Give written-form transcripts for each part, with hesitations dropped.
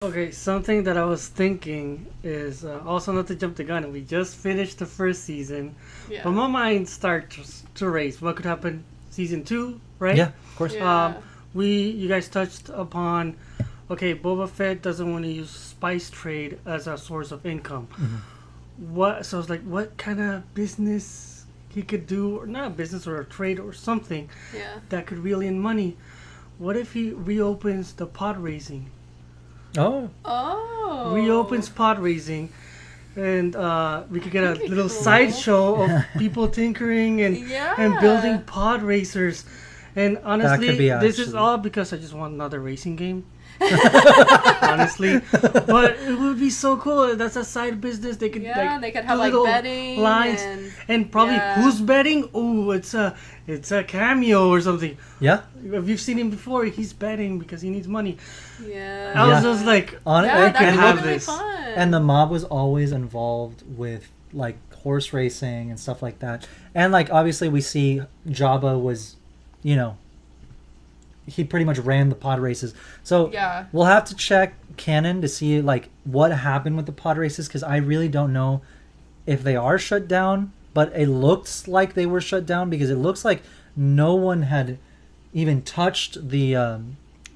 Okay, something that I was thinking is also not to jump the gun. We just finished the first season, but my mind starts to race. What could happen season 2, right? Yeah, of course. Yeah. You guys touched upon, okay, Boba Fett doesn't want to use spice trade as a source of income. So it's like, what kind of business he could do, or not a business or a trade or something that could reel in money. What if he reopens the pod racing? Reopens pod racing, and we could get a little sideshow of people tinkering and building pod racers. And honestly, this is all because I just want another racing game. Honestly, but it would be so cool. That's a side business. They could they could have like betting lines and probably who's betting. Oh, it's a cameo or something. Yeah, if you've seen him before, he's betting because he needs money. Yeah, I was just like, I can have really this. Fun. And the mob was always involved with like horse racing and stuff like that. And like obviously we see Jabba was, he pretty much ran the pod races. So we'll have to check canon to see like what happened with the pod races, because I really don't know if they are shut down, but it looks like they were shut down because it looks like no one had even touched the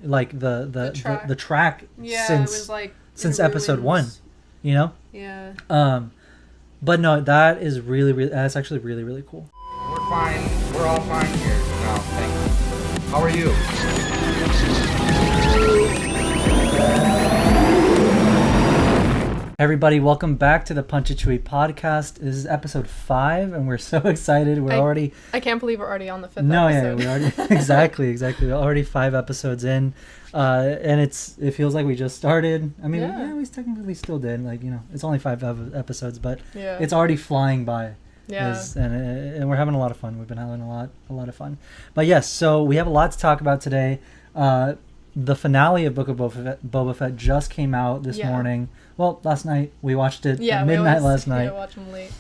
the track since it was like since episode 1, Yeah. But no, that is that's actually really, really cool. We're fine. We're all fine here. No, thanks. How are you? Everybody, welcome back to the Punch It Chewie Podcast. This is episode 5, and we're so excited. I can't believe we're already on the 5th No, episode. yeah, we already exactly. We're already 5 episodes in, and it feels like we just started. I mean, we technically still did. Like, it's only 5 episodes, but it's already flying by. Yeah. And we're having a lot of fun. We've been having a lot of fun. But yes, so we have a lot to talk about today. The finale of Book of Boba Fett just came out this morning. Well, last night. We watched it at midnight last night. Yeah, watch them late.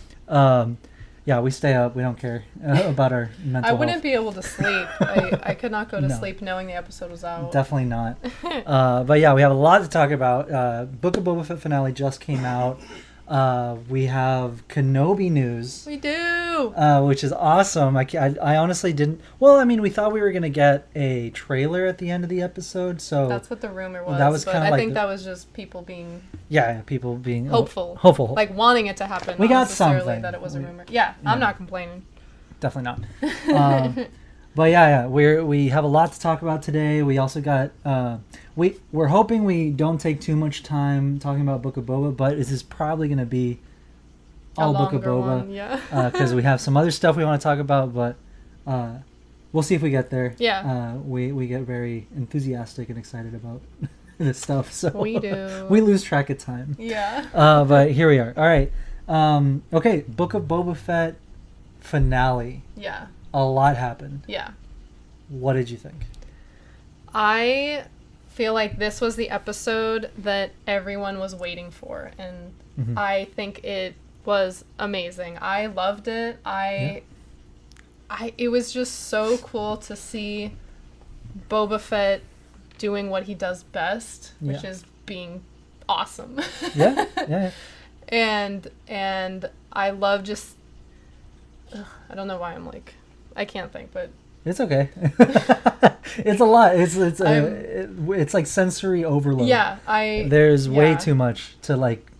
We stay up. We don't care about our mental I wouldn't health. be able to sleep. I could not go to sleep knowing the episode was out. Definitely not. But yeah, we have a lot to talk about. Book of Boba Fett finale just came out. We have Kenobi news. We do. Which is awesome. I honestly didn't. Well, I mean, we thought we were gonna get a trailer at the end of the episode, so that's what the rumor was. That was but kind of I like think that was just people being people being hopeful, like wanting it to happen. We not got necessarily something. That it was a rumor. Yeah, I'm not complaining. Definitely not. But we have a lot to talk about today. We also got we're hoping we don't take too much time talking about Book of Boba, but this is probably going to be all Book of Boba, because we have some other stuff we want to talk about, but we'll see if we get there. Yeah. We get very enthusiastic and excited about this stuff, so we do. We lose track of time. Yeah. But here we are. All right. Okay, Book of Boba Fett finale. Yeah. A lot happened. Yeah. What did you think? I feel like this was the episode that everyone was waiting for, and I think it was amazing. I loved it. It was just so cool to see Boba Fett doing what he does best, which is being awesome. Yeah. And I love just I don't know why I'm like I can't think, but it's okay. It's a lot. It's like sensory overload. Yeah, there's way too much to like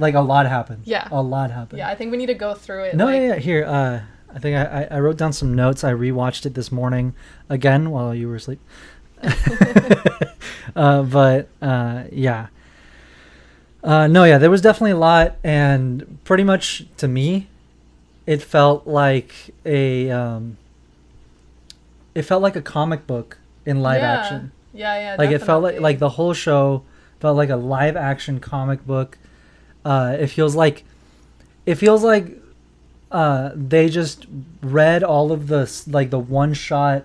a lot happened. Yeah, a lot happened. Yeah, I think we need to go through it. No, Here, I think I wrote down some notes. I rewatched it this morning again while you were asleep. There was definitely a lot, and pretty much to me, it felt like a comic book in live action. Yeah. Like definitely. it felt like the whole show felt like a live action comic book. It feels like they just read all of the one shot,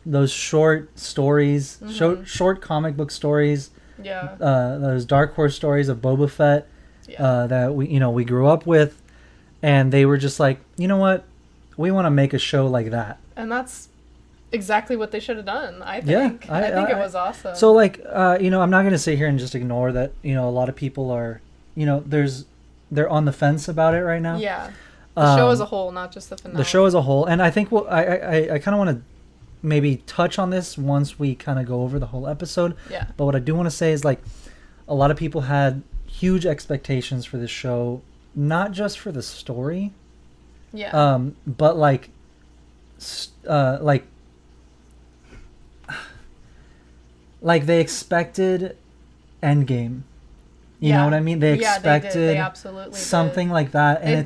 those short stories, short comic book stories. Yeah. Those Dark Horse stories of Boba Fett that we grew up with, and they were just like, you know what, we want to make a show like that. And that's exactly what they should have done. I think. Yeah, I think it was awesome. So like, I'm not going to sit here and just ignore that. A lot of people are, they're on the fence about it right now. Yeah. The show as a whole, not just the finale. The show as a whole, and I think I kind of want to maybe touch on this once we kind of go over the whole episode. Yeah. But what I do want to say is like, a lot of people had huge expectations for this show, not just for the story. Yeah. But like they expected Endgame. You know what I mean? They expected they absolutely something like that, and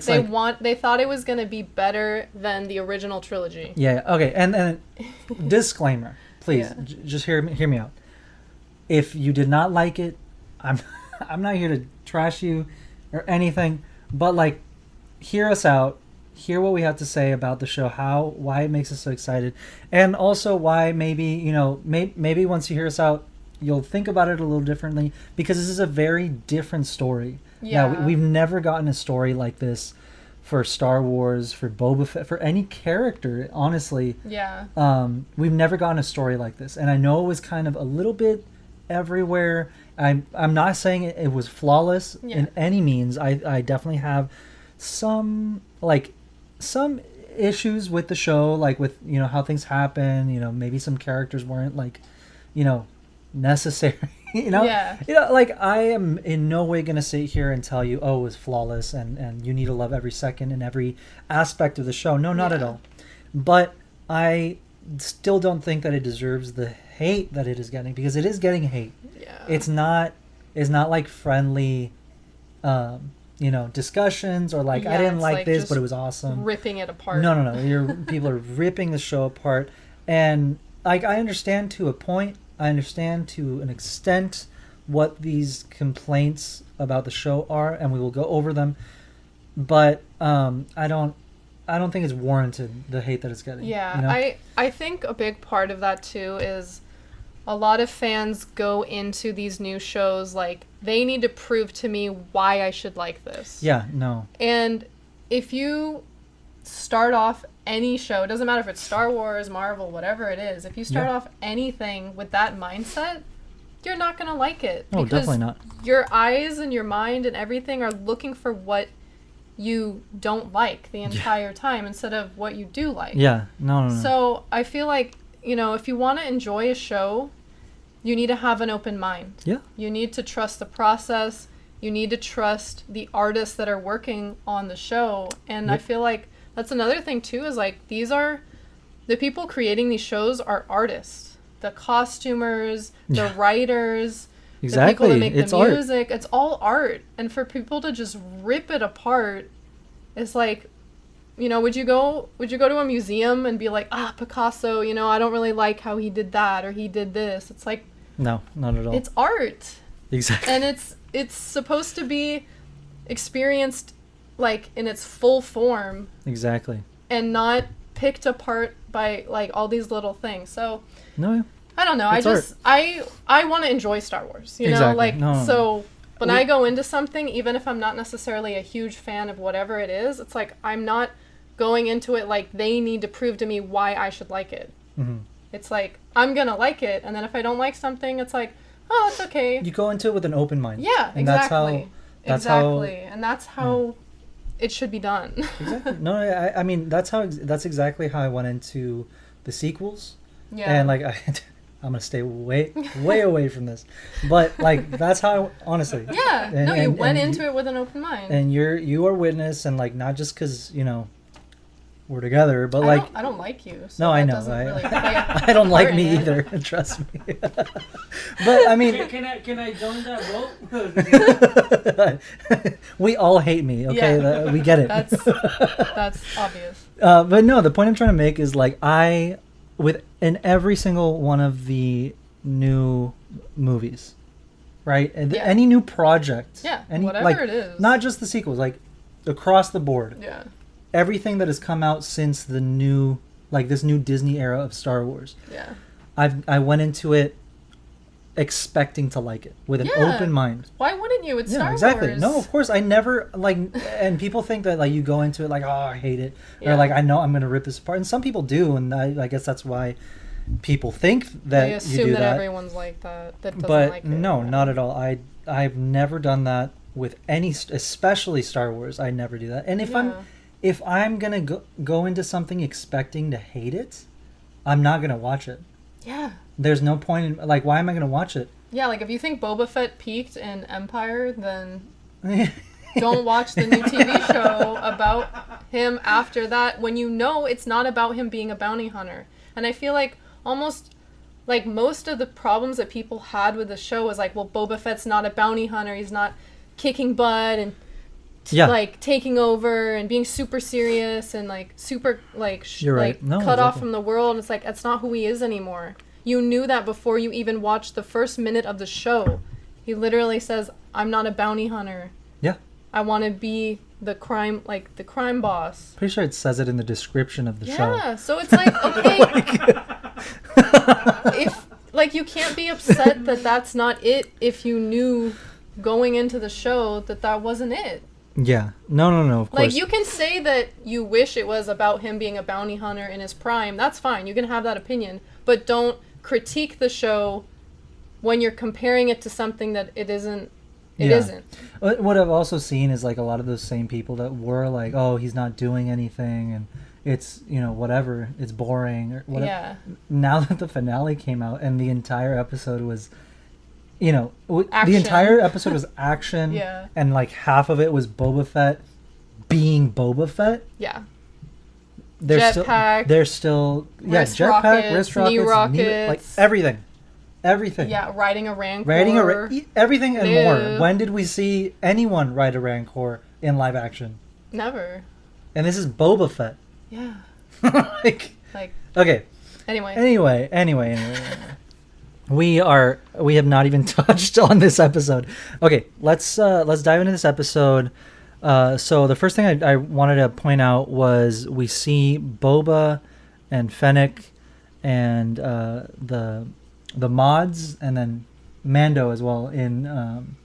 they thought it was going to be better than the original trilogy. Yeah. Okay. And disclaimer, please, just hear me out. If you did not like it, I'm not here to trash you or anything, but like, hear us out. Hear what we have to say about the show, why it makes us so excited, and also why maybe maybe once you hear us out, you'll think about it a little differently, because this is a very different story. Yeah. Now, we've never gotten a story like this for Star Wars, for Boba Fett, for any character, honestly. Yeah. We've never gotten a story like this, and I know it was kind of a little bit everywhere. I'm not saying it was flawless in any means. I definitely have some issues with the show, like with how things happen. Maybe some characters weren't necessary. Like, I am in no way gonna sit here and tell you, oh, it was flawless and you need to love every second and every aspect of the show. No, not at all. But I still don't think that it deserves the hate that it is getting, because it is getting hate. It's not like friendly discussions, or like, I didn't like this, but it was awesome, ripping it apart. No. People are ripping the show apart, and like, I understand to a point. I understand to an extent what these complaints about the show are, and we will go over them. But I don't think it's warranted, the hate that it's getting. Yeah, I think a big part of that too is a lot of fans go into these new shows like, they need to prove to me why I should like this. Yeah, no. And if you start off any show, it doesn't matter if it's Star Wars, Marvel, whatever it is, if you start off anything with that mindset, you're not going to like it. Oh, definitely not. Your eyes and your mind and everything are looking for what you don't like the entire time instead of what you do like. Yeah, no. So I feel like, if you want to enjoy a show, you need to have an open mind. Yeah. You need to trust the process. You need to trust the artists that are working on the show. And I feel like that's another thing too, is like, the people creating these shows are artists. The costumers, the writers, the people that make the music. It's all art. And for people to just rip it apart, it's like, would you go to a museum and be like, Picasso, I don't really like how he did that or he did this. It's like, no, not at all. It's art. Exactly. And it's supposed to be experienced like in its full form. Exactly. And not picked apart by like all these little things. So no, I don't know. I want to enjoy Star Wars, exactly. So when I go into something, even if I'm not necessarily a huge fan of whatever it is, it's like, I'm not going into it like they need to prove to me why I should like it. Mm-hmm. It's like, I'm gonna like it, and then if I don't like something, it's like, oh, it's okay. You go into it with an open mind. Yeah, and exactly. And that's how it should be done. Exactly. No, I mean, that's exactly how I went into the sequels. Yeah. And like, I'm gonna stay way away from this, but like, that's how, honestly. Yeah. You went into it with an open mind. And you are witness, and like, not just because we're together, but I don't like you. So no, I know. I don't like me either. Trust me. But I mean, can I join that vote? We all hate me. Okay, yeah. We get it. That's obvious. But no, the point I'm trying to make is like, in every single one of the new movies, right? And any new project. Yeah. Any, whatever it is. Not just the sequels, like across the board. Yeah. Everything that has come out since this new Disney era of Star Wars. Yeah. I went into it expecting to like it with an open mind. Why wouldn't you? It's Star exactly. Wars. No, of course. I never and people think that like you go into it like, oh, I hate it, or like, I know I'm gonna rip this apart, and some people do, and I guess that's why people think that They you assume do that that. everyone's like that. That doesn't But like it. no, Yeah. not at all. I've never done that with any, especially Star Wars. I never do that. And if I'm gonna go into something expecting to hate it, I'm not gonna watch it. Yeah. There's no point in, like, why am I gonna watch it? Yeah, like if you think Boba Fett peaked in Empire, then don't watch the new TV show about him after that when you know it's not about him being a bounty hunter. And I feel like almost like most of the problems that people had with the show was like, well, Boba Fett's not a bounty hunter. He's not kicking butt and like taking over and being super serious and like super like You're right. No, cut off exactly. from the world. It's like that's not who he is anymore. You knew that before you even watched the first minute of the show. He literally says, "I'm not a bounty hunter. Yeah. I want to be the crime boss." Pretty sure it says it in the description of the show. Yeah, so it's like, okay, if like you can't be upset that that's not it if you knew going into the show that wasn't it. Yeah. No, of course. Like, you can say that you wish it was about him being a bounty hunter in his prime. That's fine. You can have that opinion. But don't critique the show when you're comparing it to something that it isn't. It isn't. What I've also seen is, like, a lot of those same people that were like, oh, he's not doing anything, and it's, whatever, it's boring, or whatever. Yeah. Now that the finale came out and the entire episode was... the Action. entire episode was action, Yeah. and like half of it was Boba Fett being Boba Fett. Yeah. Jetpack. They're still wrist jetpack, rockets, wrist knee rockets, like everything. Yeah, riding a Rancor. Everything and Live. more. When did we see anyone ride a Rancor in live action? Never. And this is Boba Fett. Yeah. like okay. Anyway. We have not even touched on this episode. Okay, let's dive into this episode. So the first thing I wanted to point out was we see Boba and Fennec and the mods, and then Mando as well in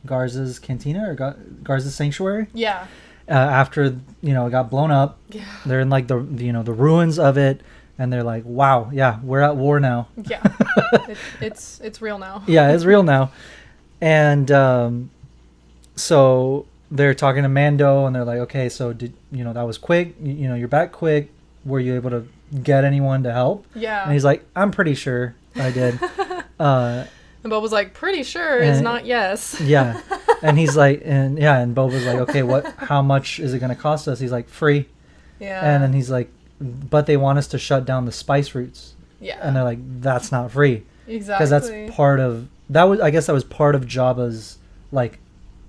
Garza's cantina or Garza's sanctuary. Yeah. After it got blown up, they're in like the ruins of it. And they're like, wow, yeah, we're at war now. Yeah. It's real now. Yeah, it's real now. And so they're talking to Mando, and they're like, okay, so that was quick. You're back quick. Were you able to get anyone to help? Yeah. And he's like, I'm pretty sure I did. And Bob was like, pretty sure is not yes. Yeah. And he's like, and Bob was like, okay, how much is it going to cost us? He's like, free. Yeah. And then he's like, but they want us to shut down the spice routes. Yeah. And they're like, that's not free. Exactly. Because that's part of I guess that was part of Jabba's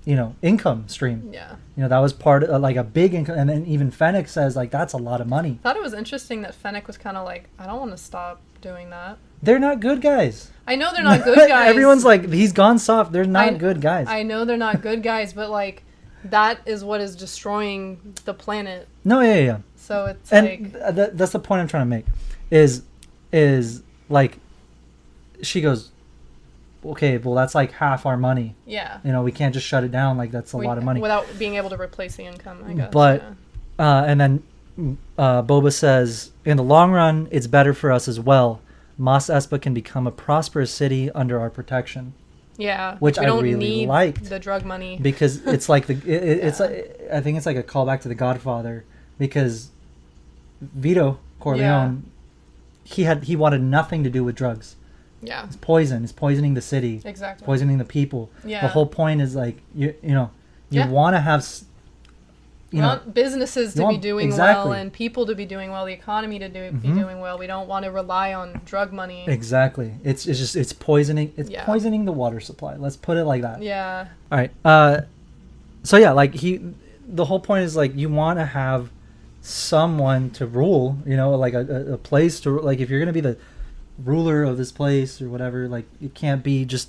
income stream. Yeah. That was part of like a big income, and then even Fennec says like that's a lot of money. I thought it was interesting that Fennec was kind of like, I don't want to stop doing that. They're not good guys. I know they're not good guys. Everyone's like, he's gone soft. They're not good guys. I know they're not good guys, but like that is what is destroying the planet. No, yeah. So it's and that's the point I'm trying to make. Is like, she goes, okay, well that's like half our money. Yeah. We can't just shut it down. Like that's a lot of money without being able to replace the income, I guess. But and then Boba says, in the long run, it's better for us as well. Mos Espa can become a prosperous city under our protection. Yeah, which we I don't really need liked the drug money because it's like it's like, I think it's like a callback to The Godfather, because Vito Corleone, he wanted nothing to do with drugs. Yeah, it's poison. It's poisoning the city. Exactly. It's poisoning the people. Yeah. The whole point is like you want to have. We want businesses to be doing exactly. well and people to be doing well, the economy to be doing well. We don't want to rely on drug money. Exactly. It's poisoning. It's poisoning the water supply. Let's put it like that. Yeah. All right. So yeah, like the whole point is like you want to have someone to rule. Like a place to, like, if you're gonna be the ruler of this place or whatever, like it can't be just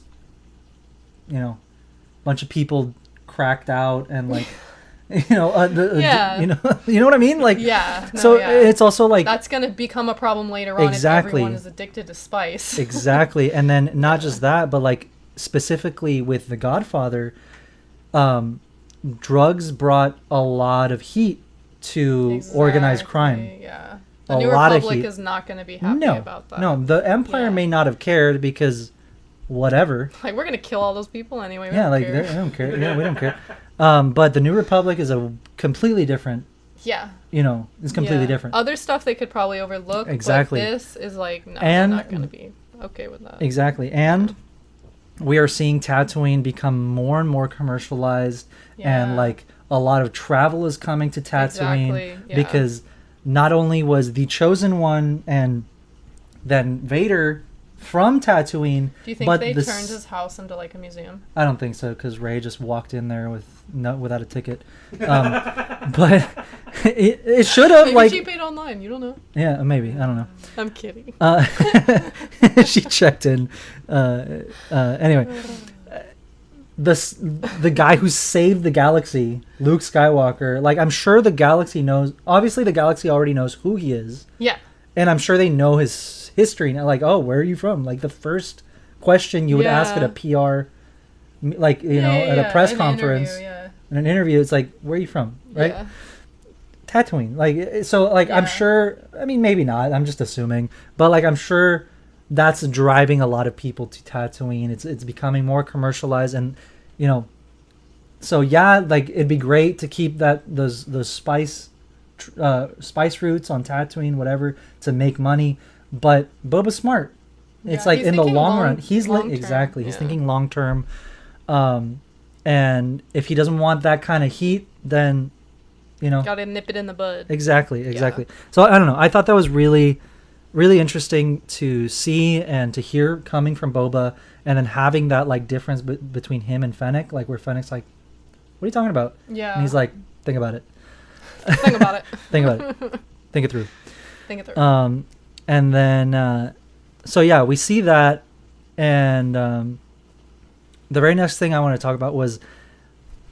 bunch of people cracked out and like. You know what I mean? Like, it's also like that's gonna become a problem later on if everyone is addicted to spice. Exactly, and then not just that, but like specifically with The Godfather, drugs brought a lot of heat to organized crime. Yeah, The New lot of Republic heat. is not going to be happy No, about that. no, the Empire Yeah. may not have cared because whatever. Like, we're going to kill all those people anyway. We Yeah, don't like care. they don't care. Yeah, we don't care. But the New Republic is a completely different. Yeah. It's completely Yeah. different. Other stuff they could probably overlook. Exactly. But this is like, no, And- they're not going to be okay with that. Exactly, and we are seeing Tatooine become more and more commercialized, and Yeah. like a lot of travel is coming to Tatooine Exactly, yeah. because not only was the Chosen One and then Vader from Tatooine, Do you think but they this- turned his house into like a museum? I don't think so because Rey just walked in there without a ticket, but it should have Maybe like she paid online. You don't know. yeah, maybe, I don't know. I'm kidding. She checked in. Anyway, the guy who saved the galaxy, Luke Skywalker. Like, I'm sure the galaxy knows. Obviously, the galaxy already knows who he is, Yeah. and I'm sure they know his history. Now, like, oh, where are you from? Like, the first question you would ask at a PR, like at a press an conference, interview, yeah. in an interview, it's like, where are you from? Right? Yeah. Tatooine. Like, so, like, I'm Yeah. sure, I mean, maybe not, I'm just assuming, but like, I'm sure that's driving a lot of people to Tatooine. It's becoming more commercialized, and so yeah, like, it'd be great to keep those spice routes on Tatooine, whatever, to make money, but Boba's smart. It's Yeah, like he's in the thinking long run, he's long-term, exactly, he's yeah. thinking long term, and if he doesn't want that kind of heat, then Gotta nip it in the bud. Exactly. So I don't know. I thought that was really, really interesting to see and to hear coming from Boba, and then having that like difference between him and Fennec, like where Fennec's like, "What are you talking about?" Yeah. And he's like, "Think about it. Think about it. Think about it. Think it through." Think it through. And then so yeah, we see that, and the very next thing I want to talk about was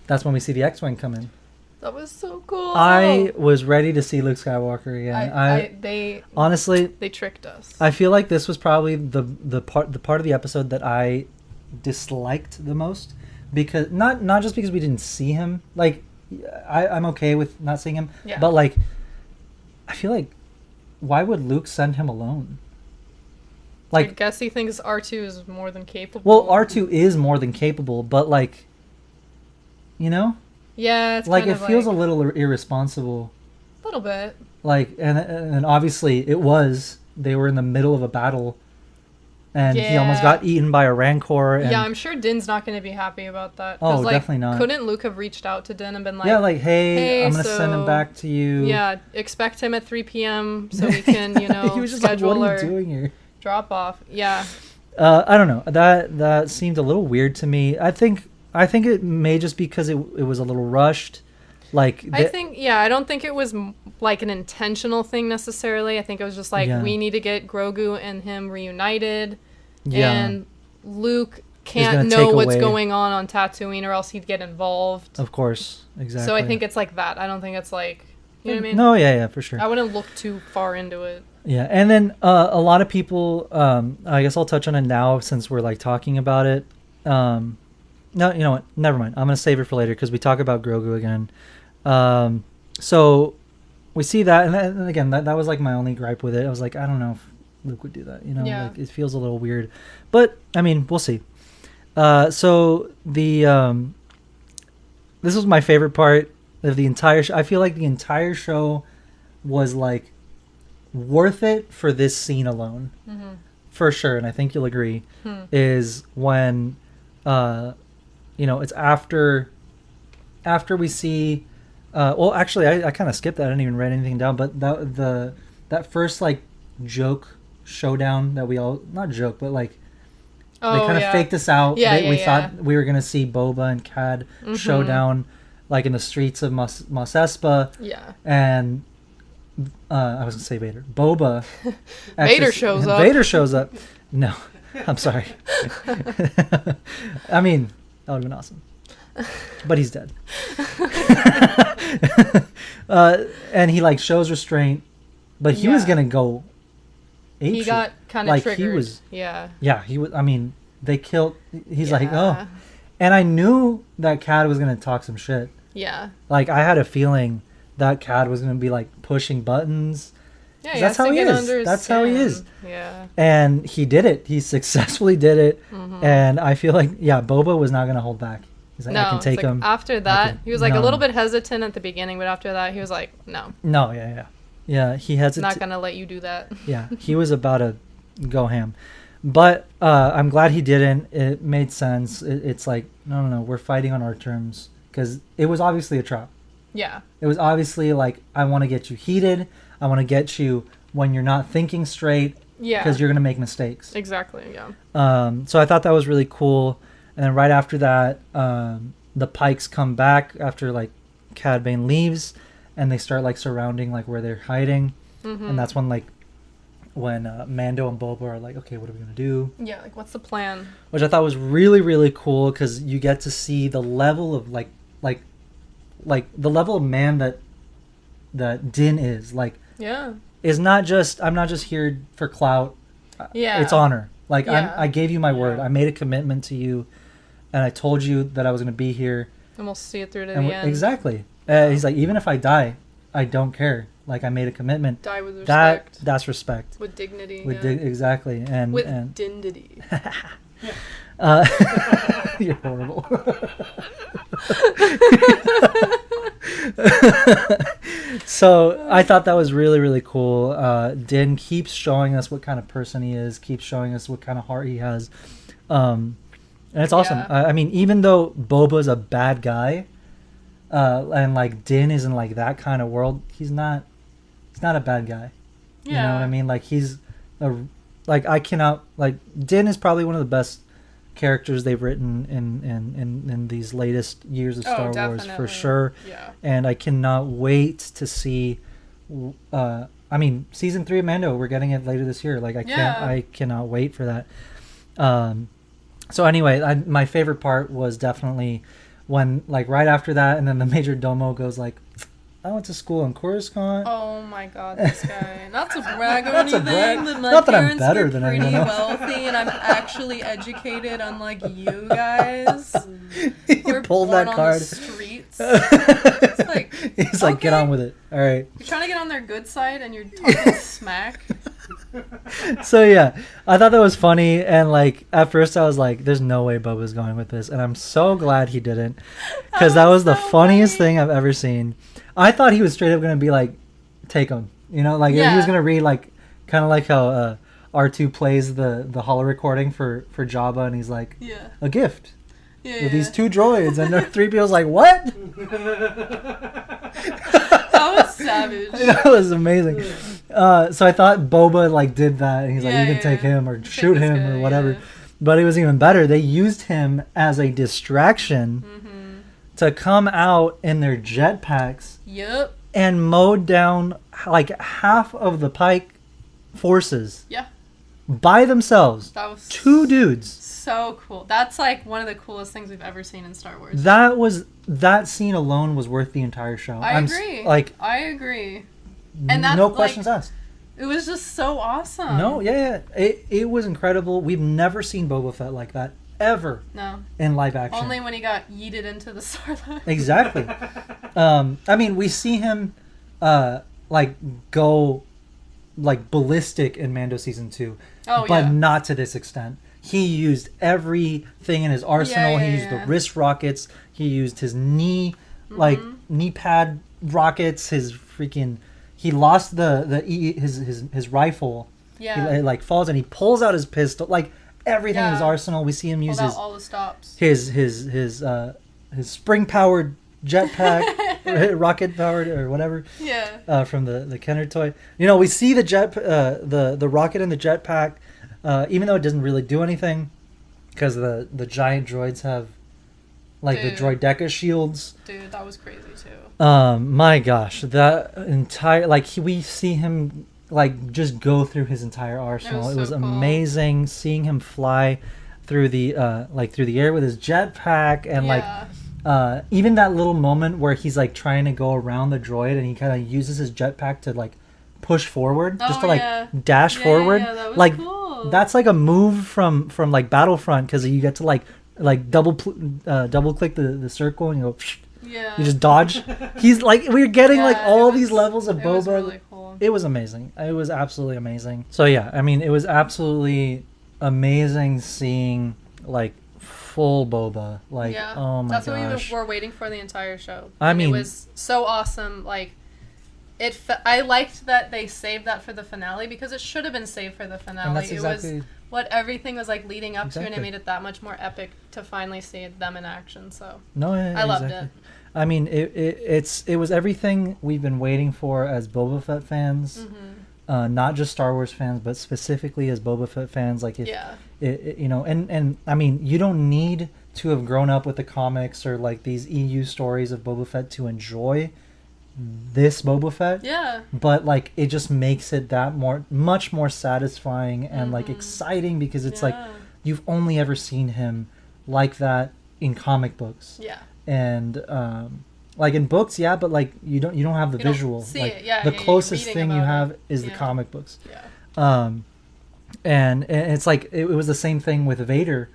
that's when we see the X-wing come in. That was so cool. I was ready to see Luke Skywalker again. They honestly, they tricked us. I feel like this was probably the part of the episode that I disliked the most, because not just because we didn't see him. Like, I'm okay with not seeing him, Yeah. but like, I feel like, why would Luke send him alone? I Like, guess he thinks R2 is more than capable. well, R2 is more than capable, but like, Yeah, it's like kind it of feels like, a little irresponsible. a little bit. Like, and obviously it was. They were in the middle of a battle, and he almost Yeah. got eaten by a Rancor. And, Yeah, I'm sure Din's not going to be happy about that. Oh, like, definitely not. Couldn't Luke have reached out to Din and been like, yeah, like, hey, I'm gonna so- send him back to you. yeah, expect him at 3 p.m. so we can, he was just like, schedule what are our you doing here? drop off. Yeah. I don't know. That seemed a little weird to me. I think it may just because it was a little rushed. Like, I don't think it was like an intentional thing necessarily. I think it was just like, Yeah. we need to get Grogu and him reunited. Yeah. And Luke gonna can't know take what's away- going on Tatooine, or else he'd get involved. Of course, exactly. So I think it's like that. I don't think it's like, you know what I mean? No, yeah, for sure. I wouldn't look too far into it. Yeah, and then a lot of people. I guess I'll touch on it now since we're like talking about it. No, you know what? Never mind. I'm gonna save it for later because we talk about Grogu again. So we see that, and again, that was like my only gripe with it. I was like, I don't know if Luke would do that. Yeah. Like, it feels a little weird, but I mean, we'll see. So the this was my favorite part of the entire show. I feel like the entire show was like worth it for this scene alone, for sure. And I think you'll agree. Is when it's after we see. Well, actually, I kind of skipped that. I didn't even write anything down. But that first like joke showdown that we all, not joke, but like they kind of faked us out. Yeah, We thought we were gonna see Boba and Cad showdown like in the streets of Mos Espa. Yeah. And I was gonna say Vader. Boba. Vader shows up. Vader shows up. No, I'm sorry. I mean, that would have been awesome. But he's dead. And he like shows restraint, but he was gonna go. He got kind of like triggered. he was. Yeah. Yeah, he was. I mean, they killed. He's like, Yeah. oh, and I knew that Cad was gonna talk some shit. Yeah. Like, I had a feeling that Cad was gonna be like pushing buttons, Yeah, he That's has how to he get is. under his That's how he skin. is. Yeah. And he did it. He successfully did it. And I feel like, Boba was not going to hold back. He's like, No, I can take it's like him. after that, he was like a no. little bit hesitant at the beginning, but after that, he was like, no, No, yeah. He not hesitated. gonna let you do that. Yeah, he was about to go ham. But I'm glad he didn't. It made sense. It's like, no, we're fighting on our terms. Because it was obviously a trap. Yeah. It was obviously like, I want to get you heated. I want to get you when you're not thinking straight. Yeah. Because you're going to make mistakes. Exactly. Yeah. So I thought that was really cool. And then right after that, the Pikes come back after like Cad Bane leaves. And they start like surrounding like where they're hiding. And that's when when Mando and Boba are like, okay, what are we going to do? Yeah. Like, what's the plan? Which I thought was really, really cool because you get to see the level of like the level of man that Din is. Like, Yeah. is not just, I'm not just here for clout. Yeah. It's honor. Like, Yeah. I gave you my word. I made a commitment to you and I told you that I was going to be here. And we'll see it through to And the end. exactly. He's like, even if I die, I don't care. Like, I made a commitment. Die with respect. That's respect. With dignity. With yeah. exactly. And With and dindity. you're horrible. So I thought that was really, really cool. Din keeps showing us what kind of person he is, keeps showing us what kind of heart he has. And it's awesome. Yeah. I mean, even though Boba's a bad guy, and like Din is in like that kind of world, he's not a bad guy. Yeah. You know what I mean? Like I cannot, like, Din is probably one of the best characters they've written in these latest years of Star Wars for sure. Yeah. And I cannot wait to see I mean, season 3 of Mando, we're getting it later this year. Like, I cannot wait for that. So anyway, my favorite part was definitely when, like, right after that, and then the Major Domo goes like, I went to school in Coruscant. Oh my god, this guy. Not to brag or Not to anything, brag. but my Not that I'm parents better were than pretty anyone else. wealthy and I'm actually educated, unlike you guys. He We're pulled born that on card. the streets. It's like, He's like, get okay. on with it. All right. You're trying to get on their good side and you're talking smack. So yeah, I thought that was funny, and like at first I was like, "There's no way Boba's going with this," and I'm so glad he didn't, because that was the so funniest funny. thing I've ever seen. I thought he was straight up gonna be like, "Take him," you know, like he was Yeah. gonna read like kind of like how R2 plays the holo recording for Jabba, and he's like, Yeah. "A gift." Yeah. With these 2 droids, and 3PO's like, "What?" That was savage. That was amazing. So I thought Boba like did that, and he's like, Yeah, "You can yeah, take yeah. him or Take shoot this him guy, or whatever." yeah. But it was even better. They used him as a distraction to come out in their jetpacks Yep. and mowed down like half of the Pike forces Yeah. by themselves. That was 2 dudes. so cool. That's like one of the coolest things we've ever seen in Star Wars. That scene alone was worth the entire show. I agree. I agree. And that's no like, questions asked. It was just so awesome. No, yeah. It was incredible. We've never seen Boba Fett like that ever No. in live action. Only when he got yeeted into the Sarlacc. Exactly. I mean, we see him like go like ballistic in Mando season 2, Oh, but yeah. not to this extent. He used everything in his arsenal. He used the wrist rockets. He used his knee pad rockets. His freaking. He lost his rifle. Yeah. He like falls and he pulls out his pistol. Like everything in his Yeah. arsenal. We see him use Pulled out all the stops. his spring powered jetpack, rocket powered or whatever. Yeah. From the Kenner toy. You know, we see the rocket and the jetpack, even though it doesn't really do anything, because the giant droids have like the Dude. droideka shields. Dude, that was crazy too. My gosh, that entire we see him like just go through his entire arsenal. It was so cool. amazing seeing him fly through the air with his jetpack, and even that little moment where he's like trying to go around the droid and he kind of uses his jetpack to like push forward, just to like dash forward. Yeah, that was like cool. that's like a move from like Battlefront, because you get to like double click the circle and you go. Yeah. You just dodge. He's like, we're getting like Yeah, all it these was- levels of it was Boba. really cool. cool. It was amazing. It was absolutely amazing. So yeah, I mean, it was absolutely amazing seeing like full Boba. Like, Yeah. oh my That's gosh. what we were waiting for the entire show. I And mean- it was so awesome. Like, I liked that they saved that for the finale because it should have been saved for the finale. And that's It exactly. was what everything was like leading up to, and it Exactly. made it that much more epic to finally see them in action. So No, yeah, I loved exactly. it. I mean, it was everything we've been waiting for as Boba Fett fans, not just Star Wars fans, but specifically as Boba Fett fans. Like, if Yeah. you know, and I mean, you don't need to have grown up with the comics or like these EU stories of Boba Fett to enjoy this Boba Fett. Yeah. But like, it just makes it that much more satisfying and like exciting because it's like Yeah. you've only ever seen him like that in comic books. Yeah. And like in books, yeah, but like you don't have the You don't visual. see like it. Yeah, the yeah, you're closest reading thing you about have it. is the Yeah. comic books. Yeah. And it's like it was the same thing with Vader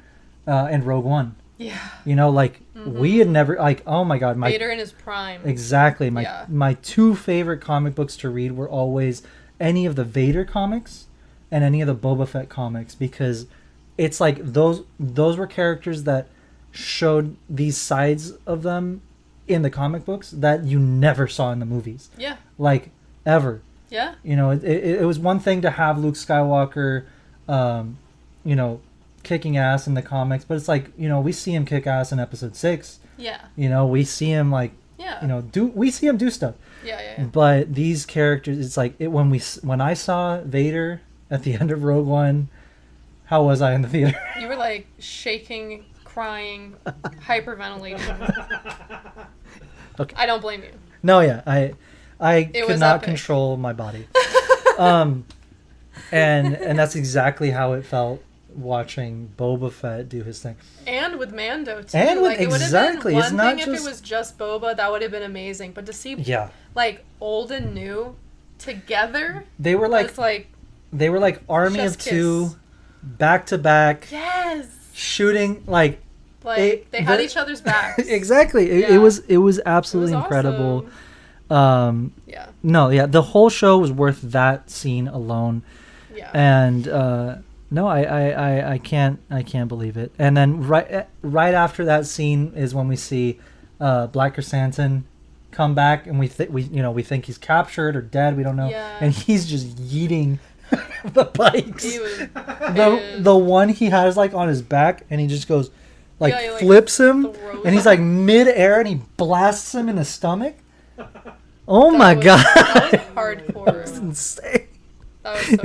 and Rogue One. Yeah. You know, like we had never like, oh my god, my Vader in his prime. exactly my Yeah. my two favorite comic books to read were always any of the Vader comics and any of the Boba Fett comics because it's like those were characters that showed these sides of them in the comic books that you never saw in the movies, Yeah. like ever. Yeah. You know, it was one thing to have Luke Skywalker, you know, kicking ass in the comics, but it's like, you know, we see him kick ass in episode 6. Yeah. You know, we see him like, Yeah. you know, we see him do stuff. Yeah. Yeah. But these characters, it's like when I saw Vader at the end of Rogue One, how was I in the theater? You were like shaking, crying, hyperventilating. Okay. I don't blame you. No, yeah, I It could was not epic. control my body. And that's exactly how it felt watching Boba Fett do his thing. And with Mando too. And with- like, it would have exactly, been it's one not thing if just- it was just Boba, that would have been amazing. But to see Yeah, like old and new together, they were like it's like Army chef's of Two, kiss. back to back, yes, shooting like they had the- each other's backs. exactly. It Yeah. was It was absolutely incredible. awesome. Yeah, No, yeah, the whole show was worth that scene alone. yeah, And no, I can't believe it. And then right after that scene is when we see Black Chrysanthemum come back, and we think he's captured or dead. We don't know, Yeah. and he's just yeeting the bikes. He was, The one he has like on his back, and he just goes like Yeah, he, like, flips him, throws and he's him. like mid-air, and he blasts him in the stomach. Oh my was- god, that was hardcore. That's insane. That was so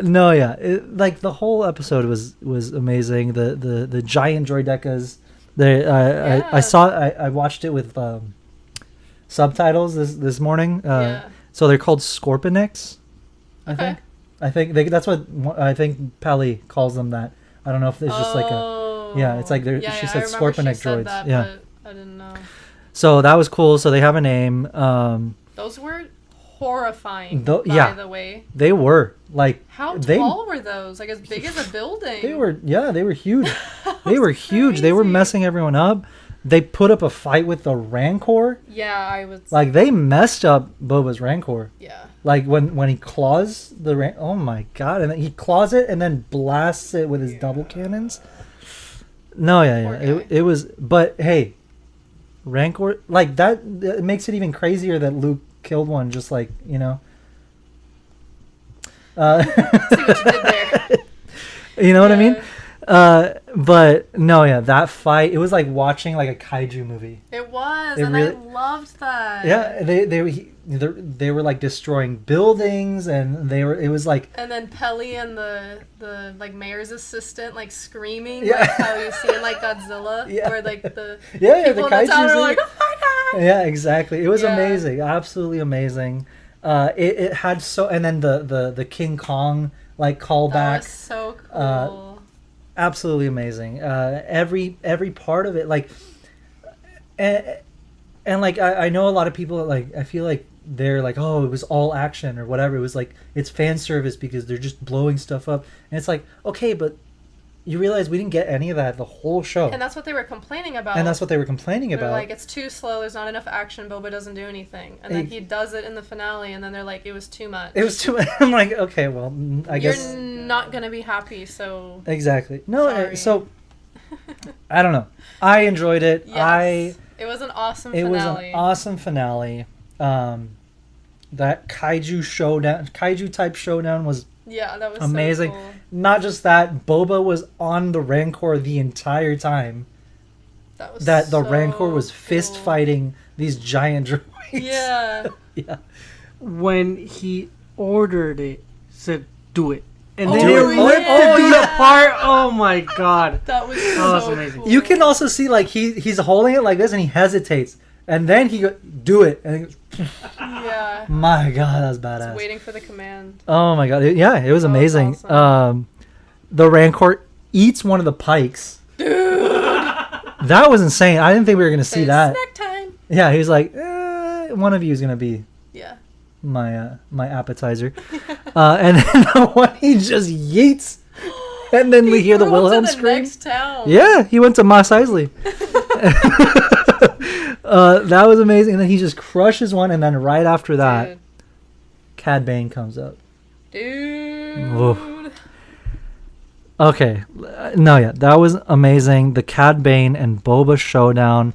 cool. No, yeah, like the whole episode was amazing. The giant droidecas. I watched it with subtitles this morning. Yeah. So they're called Scorpionics. Okay. I think that's what I think Pally calls them. That I don't know if it's just like a yeah, it's like they're- she said I remember Scorpionic she said droids. that, Yeah. but I didn't know. so that was cool. So they have a name. Those were horrifying. Yeah. By the way, They were like how they tall were those? Like as big as a building. they were huge. That They were was huge. They were crazy. messing everyone up. They put up a fight with the Rancor. Yeah, I was. Like they messed up Boba's Rancor. Yeah. Like when he claws the oh my god, and then he claws it and then blasts it with his double cannons. No, Poor yeah. guy. It was, but hey, Rancor like that. It makes it even crazier that Luke killed one. Just like you know. See what you did there. You know what I mean? Yeah. But no, yeah, that fight. It was like watching like a kaiju movie. It was, It and really- I loved that. Yeah, they were like destroying buildings, and it was like And then Pelly and the like mayor's assistant like screaming Yeah. like how you see in like Godzilla, Yeah. where like the yeah, the people in the town kaiju. are like, oh my god. Yeah, exactly. It was Yeah. amazing, absolutely amazing. It had so, and then the King Kong like That callback, was so cool. absolutely amazing. Every part of it, like, and like I know a lot of people like I feel like they're like, oh, it was all action or whatever. It was like it's fan service because they're just blowing stuff up, and it's like okay, but you realize we didn't get any of that the whole show. And that's what they were complaining about. They're like, it's too slow, there's not enough action, Boba doesn't do anything. And then he does it in the finale, and then they're like, it was too much. I'm like, okay, well, I guess... You're not going to be happy, so... Exactly. No, sorry. So, I don't know. I enjoyed it. Yes. It was an awesome finale. It was an awesome finale. That kaiju type showdown was that was amazing. So cool. Not just that, Boba was on the Rancor the entire time. The Rancor was fist fighting these giant droids. Yeah. Yeah. When he ordered it, said, "Do it." And then Do it it. ripped it apart. Oh my god. That was was amazing. cool. You can also see like he's holding it like this and he hesitates. And then he do it. And he goes, yeah. My god, that was badass. Just waiting for the command. Oh my god. It was amazing. Was awesome. The Rancor eats one of the pikes. Dude. That was insane. I didn't think we were going to see that. Snack time. Yeah, he was like, one of you is going to be my appetizer. And then the one he just yeets. And then we hear the Wilhelm scream. Next town. Yeah, he went to Mos Eisley. That was amazing. And then he just crushes one. And then right after that, Cad Bane comes up. Dude. Oof. Okay. That was amazing. The Cad Bane and Boba showdown.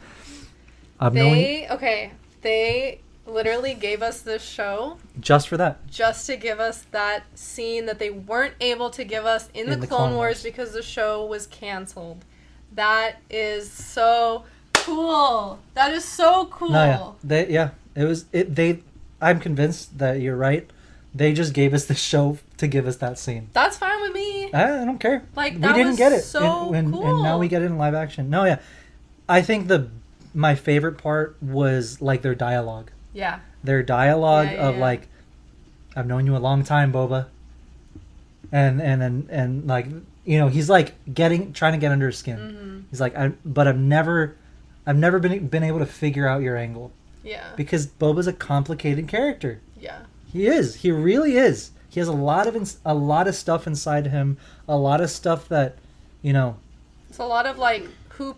They literally gave us this show just for that. Just to give us that scene that they weren't able to give us in the Clone Wars because the show was canceled. That is so cool. That is so cool. I'm convinced that you're right. They just gave us the show to give us that scene. That's fine with me. I don't care. Like, we didn't get it. So and cool. now we get it in live action. No, yeah. I think my favorite part was like their dialogue. Yeah. Their dialogue of like, I've known you a long time, Boba. And like, you know, he's like trying to get under his skin. Mm-hmm. He's like, I've never been able to figure out your angle. Yeah. Because Boba's a complicated character. Yeah. He is. He really is. He has a lot of stuff inside him. A lot of stuff that, you know. It's a lot of like who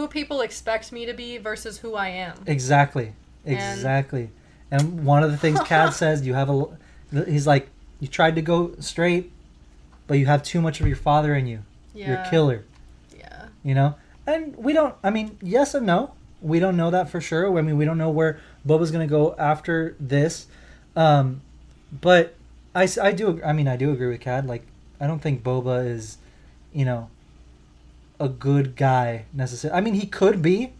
people expect me to be versus who I am. Exactly. And one of the things Cad says, he's like, you tried to go straight, but you have too much of your father in you. Yeah. You're a killer. Yeah. You know? And yes and no. We don't know that for sure. I mean, we don't know where Boba's going to go after this. But I do agree with Cad. Like, I don't think Boba is, you know, a good guy necessarily. I mean, he could be,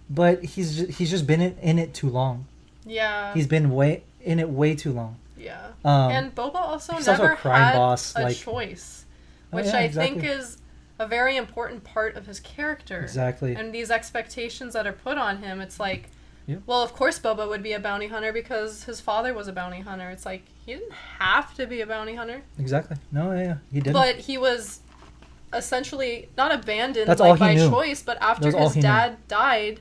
but he's just been in it too long. Yeah. He's been in it way too long. Yeah. And Boba also he's never also a crime had boss, a choice, which I think is a very important part of his character. Exactly. And these expectations that are put on him, it's like, yep. Well, of course Boba would be a bounty hunter because his father was a bounty hunter. It's like, he didn't have to be a bounty hunter. Exactly. No, he didn't. But he was essentially not abandoned by choice, but after his dad died,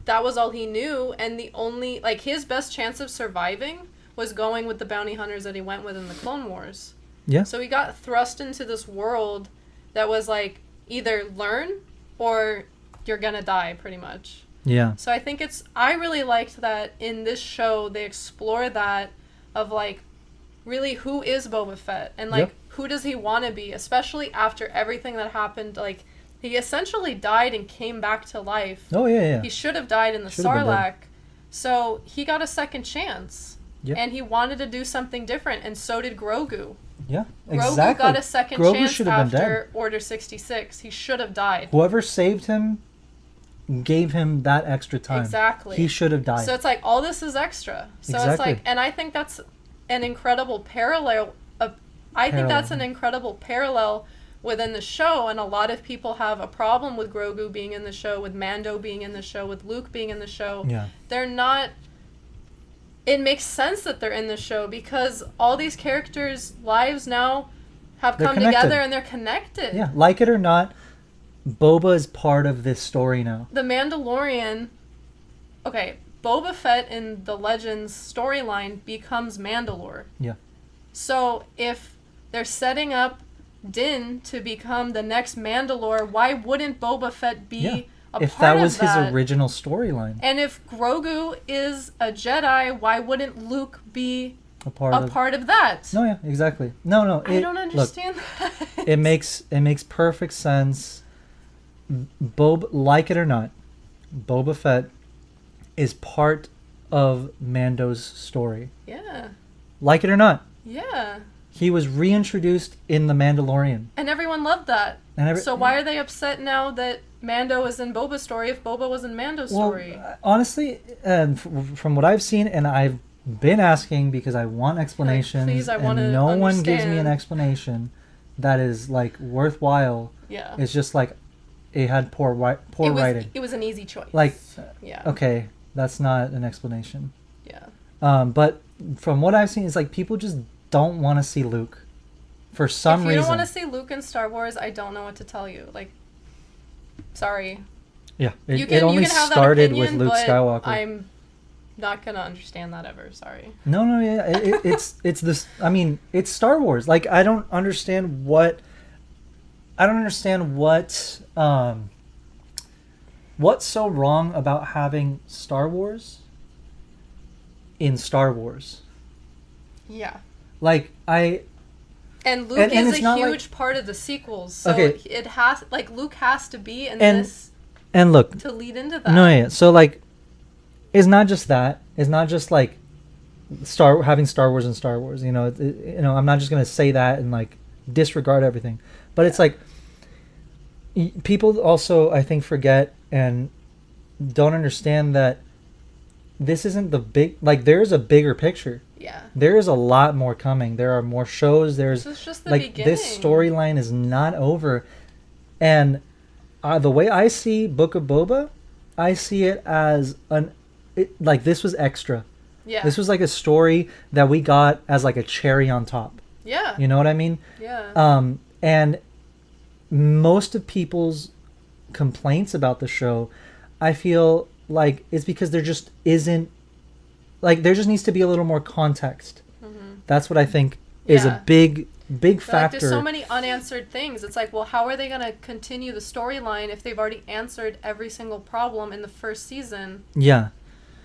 that was all he knew. And the only, like, his best chance of surviving was going with the bounty hunters that he went with in the Clone Wars. Yeah. So he got thrust into this world that was like, either learn or you're gonna die, pretty much. Yeah. So I think I really liked that in this show they explore that of like, really, who is Boba Fett? And like, who does he want to be? Especially after everything that happened, like, he essentially died and came back to life. Oh, yeah. He should have died in the Sarlacc. So he got a second chance. Yeah. And he wanted to do something different, and so did Grogu. Yeah, exactly. Grogu got a second chance after Order 66. He should have died. Whoever saved him gave him that extra time. Exactly. He should have died. So it's like, all this is extra. So it's like, and I think that's an incredible parallel. Think that's an incredible parallel within the show, and a lot of people have a problem with Grogu being in the show, with Mando being in the show, with Luke being in the show. Yeah. They're not... It makes sense that they're in the show because all these characters' lives now have come together and they're connected. Yeah, like it or not, Boba is part of this story now. The Mandalorian... Okay, Boba Fett in the Legends storyline becomes Mandalore. Yeah. So if they're setting up Din to become the next Mandalore, why wouldn't Boba Fett be Yeah. a If part that was of that? his original storyline, And if Grogu is a Jedi, why wouldn't Luke be a part a of. part of that? No, yeah, exactly. No. I don't understand that. It makes perfect sense. Like it or not, Boba Fett is part of Mando's story. Yeah. Like it or not, Yeah. he was reintroduced in The Mandalorian. And everyone loved that. And So why are they upset now that Mando is in Boba's story if Boba was in Mando's story? Honestly, and from what I've seen, and I've been asking because I want explanations, please, I and wanna no one gives me an understand. explanation that is like worthwhile. Yeah. It's just like it had poor writing. It was an easy choice. Like, yeah. okay, that's not an explanation. Yeah. But from what I've seen, it's like people just don't want to see Luke for some If you reason. don't want to see Luke in Star Wars, I don't know what to tell you. Like, sorry. Yeah, You it only have that started opinion, with Luke but Skywalker. I'm not gonna understand that ever. Sorry. No, yeah, it's this. I mean, it's Star Wars. Like, I don't understand what. What's so wrong about having Star Wars in Star Wars? Yeah. Like, And Luke And is it's a not huge part of the sequels, so Okay. it has Luke has to be in And- this and look, to lead into that. no, yeah. So like, it's not just that. It's not just like having Star Wars and Star Wars. You know, I'm not just gonna say that and like disregard everything. But it's like people also, I think, forget and don't understand that this isn't the big. Like, there's a bigger picture. Yeah. There is a lot more coming. There are more shows. There's This is just the like beginning. this storyline is not over, and the way I see Book of Boba, I see it as like this was extra. Yeah. This was like a story that we got as like a cherry on top. Yeah. You know what I mean? Yeah. And most of people's complaints about the show, I feel like it's because there just isn't, like, there just needs to be a little more context. Mm-hmm. That's what I think is Yeah. a big Like, factor. there's so many unanswered things. It's like, well, how are they going to continue the storyline if they've already answered every single problem in the first season? Yeah.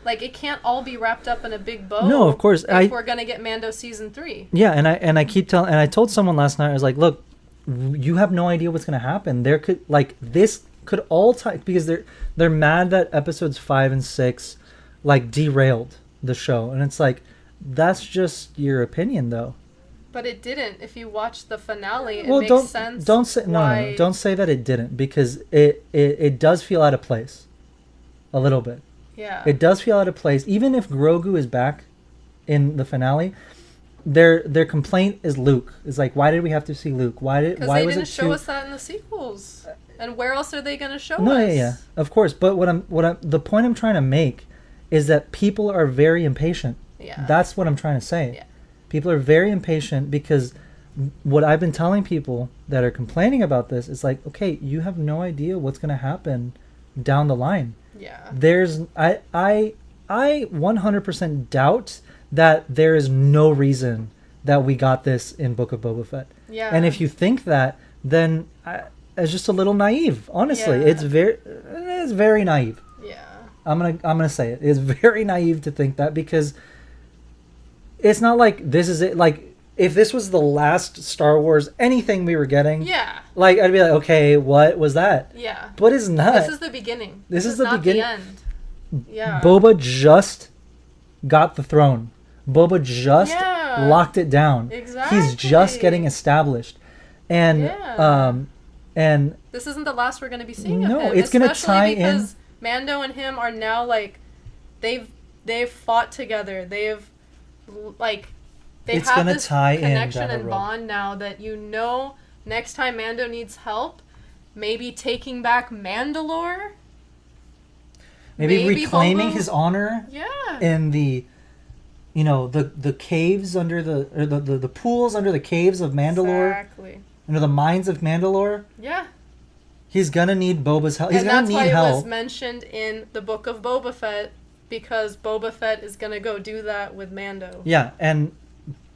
Like, it can't all be wrapped up in a big bow. No, of course. If we're going to get Mando season 3. Yeah, and I keep telling, and I told someone last night, I was like, look, you have no idea what's going to happen. There could, like, this could all tie, because they're mad that episodes 5 and 6 like derailed the show, and it's like, that's just your opinion though. But it didn't. If you watch the finale, it Well, makes sense. don't say no, don't say that it didn't, because it does feel out of place a little bit. Yeah. It does feel out of place, even if Grogu is back in the finale. Their complaint is Luke. It's like, why did we have to see Luke? Why Because they was didn't it show too... us that in the sequels. And where else are they going to show No, us? yeah, of course. But the point I'm trying to make is that people are very impatient. Yeah. That's what I'm trying to say. Yeah. People are very impatient, because what I've been telling people that are complaining about this is like, okay, you have no idea what's going to happen down the line. Yeah. I 100% doubt that there is no reason that we got this in Book of Boba Fett. Yeah. And if you think that, then it's just a little naive. Honestly, Yeah. it's very naive. Yeah. I'm gonna say it. It's very naive to think that, because it's not like this is it. Like, if this was the last Star Wars anything we were getting, Yeah. like, I'd be like, okay, what was that? Yeah. But it's not. This is the beginning. This is the not beginning. The end. Yeah. Boba just got the throne. Boba just Yeah. locked it down. Exactly. He's just getting established, and Yeah. and This isn't the last we're going to be seeing No, of him. it's gonna especially tie in- because Mando and him are now, like, they've fought together. They've they It's have gonna this tie in connection down the and road. bond now that, next time Mando needs help, maybe taking back Mandalore. maybe reclaiming Boba- his honor Yeah. in the, the caves under the pools under the caves of Mandalore, Exactly. under the mines of Mandalore. Yeah. He's gonna need Boba's help. He's And gonna that's need why it was help. mentioned in the Book of Boba Fett, because Boba Fett is gonna go do that with Mando. Yeah, and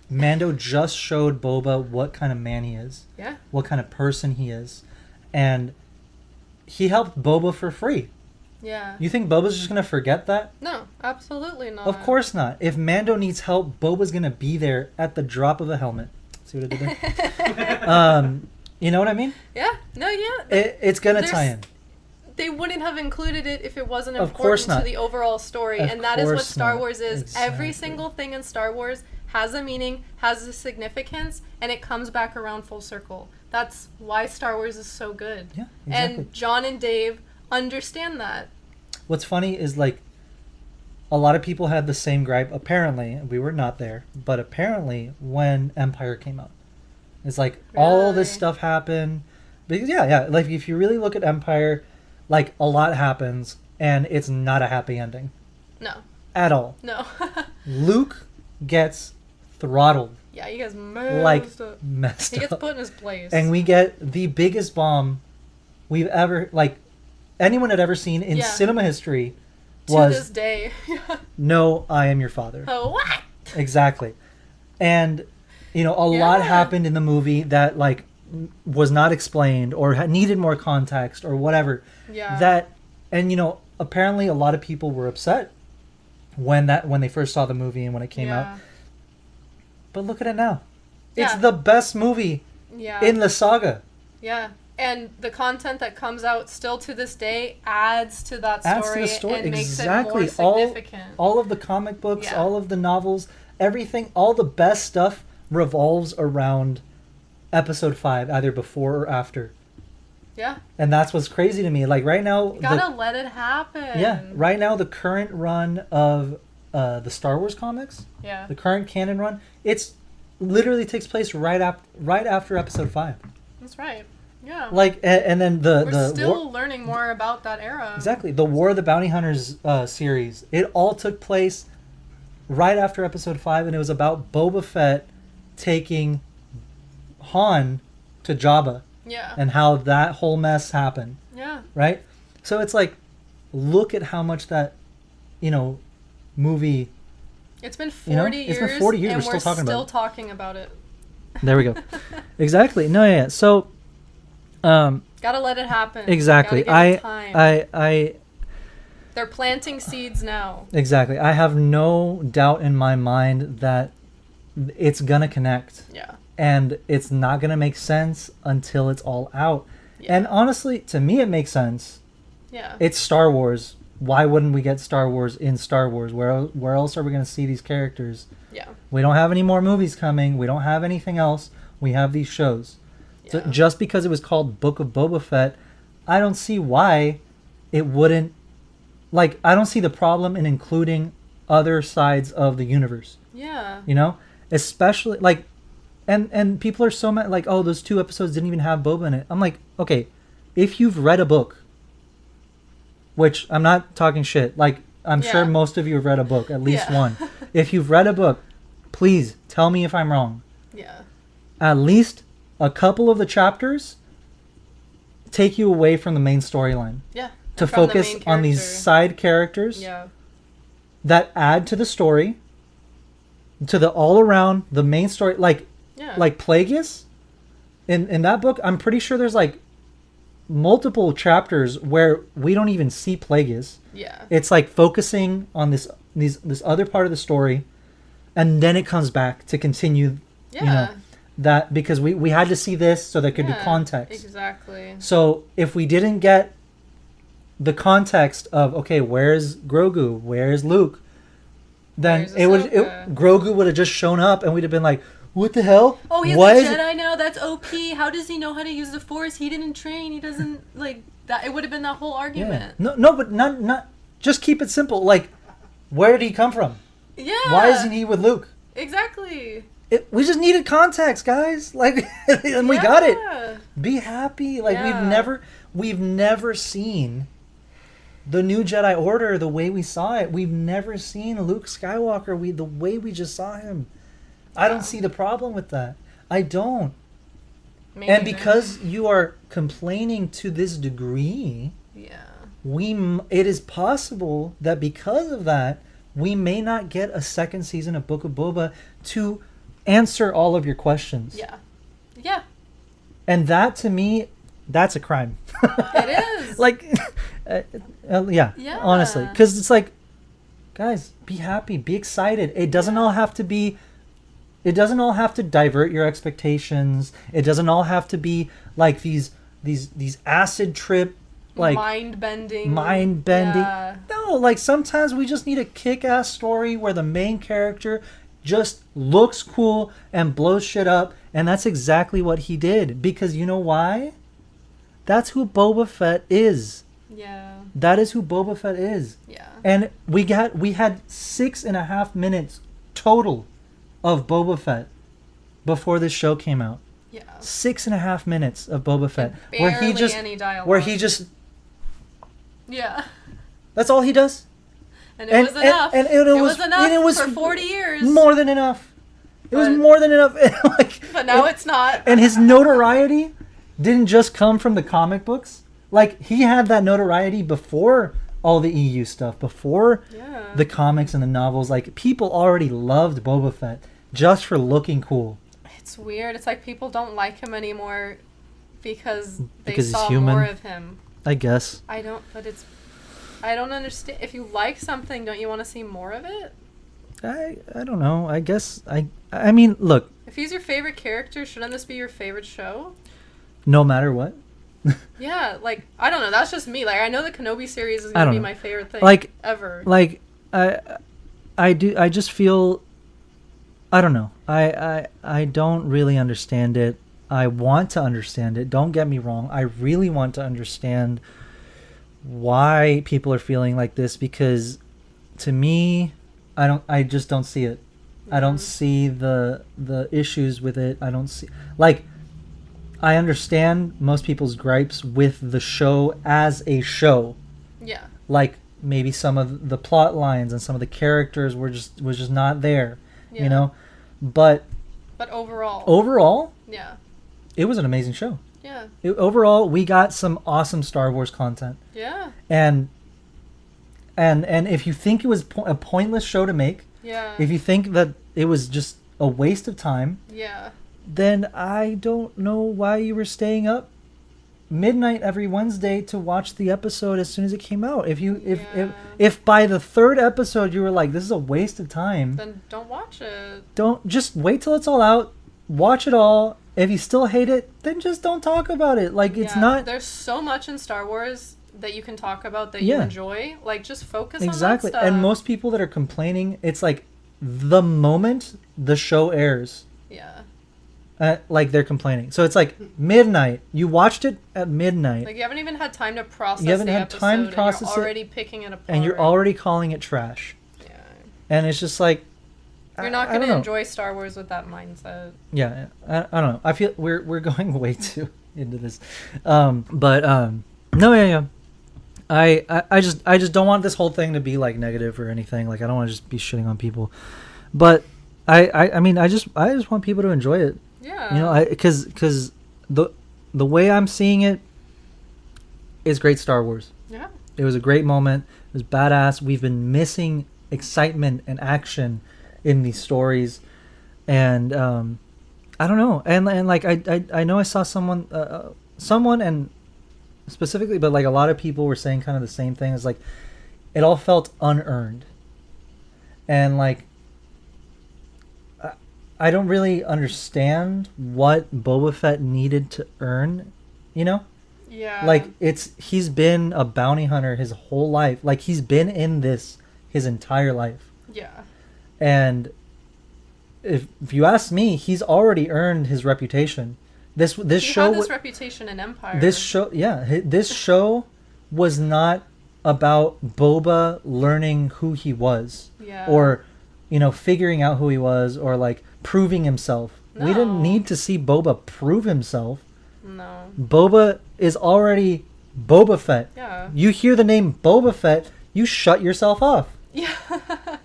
Mando just showed Boba what kind of man he is. Yeah. What kind of person he is. And he helped Boba for free. Yeah. You think Boba's just going to forget that? No, absolutely not. Of course not. If Mando needs help, Boba's going to be there at the drop of a helmet. See what I did there? You know what I mean? Yeah. No, yeah. It's going to tie in. They wouldn't have included it if it wasn't Of course important not. to the overall story. Of And that is what course Star not. Wars is. Exactly. Every single thing in Star Wars has a meaning, has a significance, and it comes back around full circle. That's why Star Wars is so good. Yeah, exactly. And John and Dave understand that. What's funny is, like, a lot of people had the same gripe. Apparently, we were not there, but apparently when Empire came out. It's like, all this Really? stuff happened. Because, yeah. Like, if you really look at Empire, like, a lot happens, and it's not a happy ending. No. At all. No. Luke gets throttled. Yeah, you guys messed Like, up. messed He gets up. put in his place. And we get the biggest bomb we've ever, like, anyone had ever seen in Yeah. cinema history to was, this day. "No, I am your father." Oh, what? Exactly. And, you know, a lot Yeah. happened in the movie that, like, was not explained or needed more context or whatever. Yeah. That, and, you know, apparently a lot of people were upset when they first saw the movie and when it came out. But look at it now. It's Yeah. the best movie Yeah. in the saga. Yeah. And the content that comes out still to this day adds to that story, Adds to the story. and makes Exactly. it more significant. All of the comic books, Yeah. all of the novels, everything, all the best stuff revolves around episode 5, either before or after. Yeah. And that's what's crazy to me. Like, right now, You gotta let it happen. right now, the current run of the Star Wars comics, Yeah. the current canon run, it's literally takes place right after episode 5. That's right. Yeah. Like, and then We're the still learning more about that era. exactly, the War of the Bounty Hunters series, it all took place right after episode 5, and it was about Boba Fett taking Han to Jabba Yeah. and how that whole mess happened, Yeah. right? So it's like, look at how much that, you know, movie. It's been You know, 40 it's years. been 40 years, and we're still talking about it. talking about it. There we go. Exactly. No, yeah. So, Gotta let it happen. exactly. Gotta give it time. I They're planting seeds now. exactly. I have no doubt in my mind that it's gonna connect. Yeah. And it's not going to make sense until it's all out. Yeah. And honestly, to me, it makes sense. Yeah. It's Star Wars. Why wouldn't we get Star Wars in Star Wars? Where else are we going to see these characters? Yeah. We don't have any more movies coming. We don't have anything else. We have these shows. So Yeah. just because it was called Book of Boba Fett, I don't see why it wouldn't... Like, I don't see the problem in including other sides of the universe. Yeah. You know? Especially, like... And people are so mad, like, oh, those 2 episodes didn't even have Boba in it. I'm like, okay, if you've read a book, which I'm not talking shit, like, I'm sure Yeah. most of you have read a book, at least Yeah. one. If you've read a book, please tell me if I'm wrong. Yeah. At least a couple of the chapters take you away from the main storyline Yeah. to And from the focus main on these character. side characters Yeah. that add to the story, to the all around, the main story, like Plagueis. In that book, I'm pretty sure there's like multiple chapters where we don't even see Plagueis. Yeah. It's like focusing on this other part of the story, and then it comes back to continue. Yeah. You know, that because we had to see this so there could be Yeah, context. Exactly. So if we didn't get the context of, okay, where's Grogu, where's Luke, then Where's Ahsoka? Grogu would have just shown up and we'd have been like, what the hell? Oh, he's What a is it?" Jedi now. That's OP. How does he know how to use the Force? He didn't train. He doesn't like that. It would have been that whole Yeah. argument. No, but not. Just keep it simple. Like, where did he come from? Yeah. Why isn't he with Luke? Exactly. We just needed context, guys. Like, and we got it. Yeah. Be happy. Like Yeah. we've never seen the new Jedi Order the way we saw it. We've never seen Luke Skywalker the way we just saw him. I don't see the problem with that. I don't. Me And neither. because you are complaining to this degree, Yeah. it is possible that because of that, we may not get a second season of Book of Boba to answer all of your questions. Yeah. Yeah. And that, to me, that's a crime. It is. Like, yeah, honestly. Because it's like, guys, be happy, be excited. It doesn't all have to be, it doesn't all have to divert your expectations. It doesn't all have to be like these acid trip, like mind bending. Yeah. No, like sometimes we just need a kick-ass story where the main character just looks cool and blows shit up, and that's exactly what he did. Because you know why? That's who Boba Fett is. Yeah. That is who Boba Fett is. Yeah. And we had 6.5 minutes total of Boba Fett before this show came out. Yeah. 6.5 minutes of Boba Fett, And barely any dialogue. where he just, yeah. that's all he does. And it was enough. And it was enough and it was for 40 years. More than enough. It was more than enough. Like, but now it's not. And his notoriety didn't just come from the comic books. Like, he had that notoriety before all the EU stuff, before the comics and the novels. Like, people already loved Boba Fett just for looking cool. It's weird. It's like people don't like him anymore because he's saw human. more of him. I guess. I don't understand. If you like something, don't you want to see more of it? I don't know. I guess I mean, look. If he's your favorite character, shouldn't this be your favorite show? No matter what. Yeah, like, I don't know. That's just me. Like, I know the Kenobi series is going to be my favorite thing ever. Like, I just feel, I don't know. I don't really understand it. I want to understand it. Don't get me wrong. I really want to understand why people are feeling like this, because to me, I just don't see it. I don't see the issues with it. I don't see, like, I understand most people's gripes with the show as a show. Yeah. Like, maybe some of the plot lines and some of the characters was just not there, you know? But overall, yeah, it was an amazing show. Yeah. Overall, we got some awesome Star Wars content. Yeah. And if you think it was a pointless show to make, if you think that it was just a waste of time, then I don't know why you were staying up midnight every Wednesday to watch the episode as soon as it came out. If by the third episode you were like, this is a waste of time, then don't watch it. Don't, just wait till it's all out, watch it all. If you still hate it, then just don't talk about it. Like, it's not, there's so much in Star Wars that you can talk about that you enjoy. Like, just focus on that stuff. And most people that are complaining, it's like the moment the show airs, like, they're complaining. So it's like midnight. You watched it at midnight. Like, you haven't even had time to process the episode. And you're already picking it apart. And you're already calling it trash. Yeah. And it's just like, you're not going to enjoy Star Wars with that mindset. Yeah, I don't know. I feel we're going way too into this, no, yeah. I just don't want this whole thing to be like negative or anything. Like, I don't want to just be shitting on people, but I mean, I just want people to enjoy it. Yeah. You know, because the way I'm seeing it is great Star Wars. Yeah. It was a great moment. It was badass. We've been missing excitement and action in these stories, and I don't know, and like I know I saw someone and specifically, but like a lot of people were saying kind of the same thing. It's like it all felt unearned, and like I don't really understand what Boba Fett needed to earn, you know? Yeah. Like, he's been a bounty hunter his whole life. Like, he's been in this his entire life. Yeah. And if you ask me, he's already earned his reputation. This show had this reputation in Empire. This show was not about Boba learning who he was, or, you know, figuring out who he was, or like proving himself. No. We didn't need to see Boba prove himself. No. Boba is already Boba Fett. Yeah. You hear the name Boba Fett, you shut yourself off. Yeah.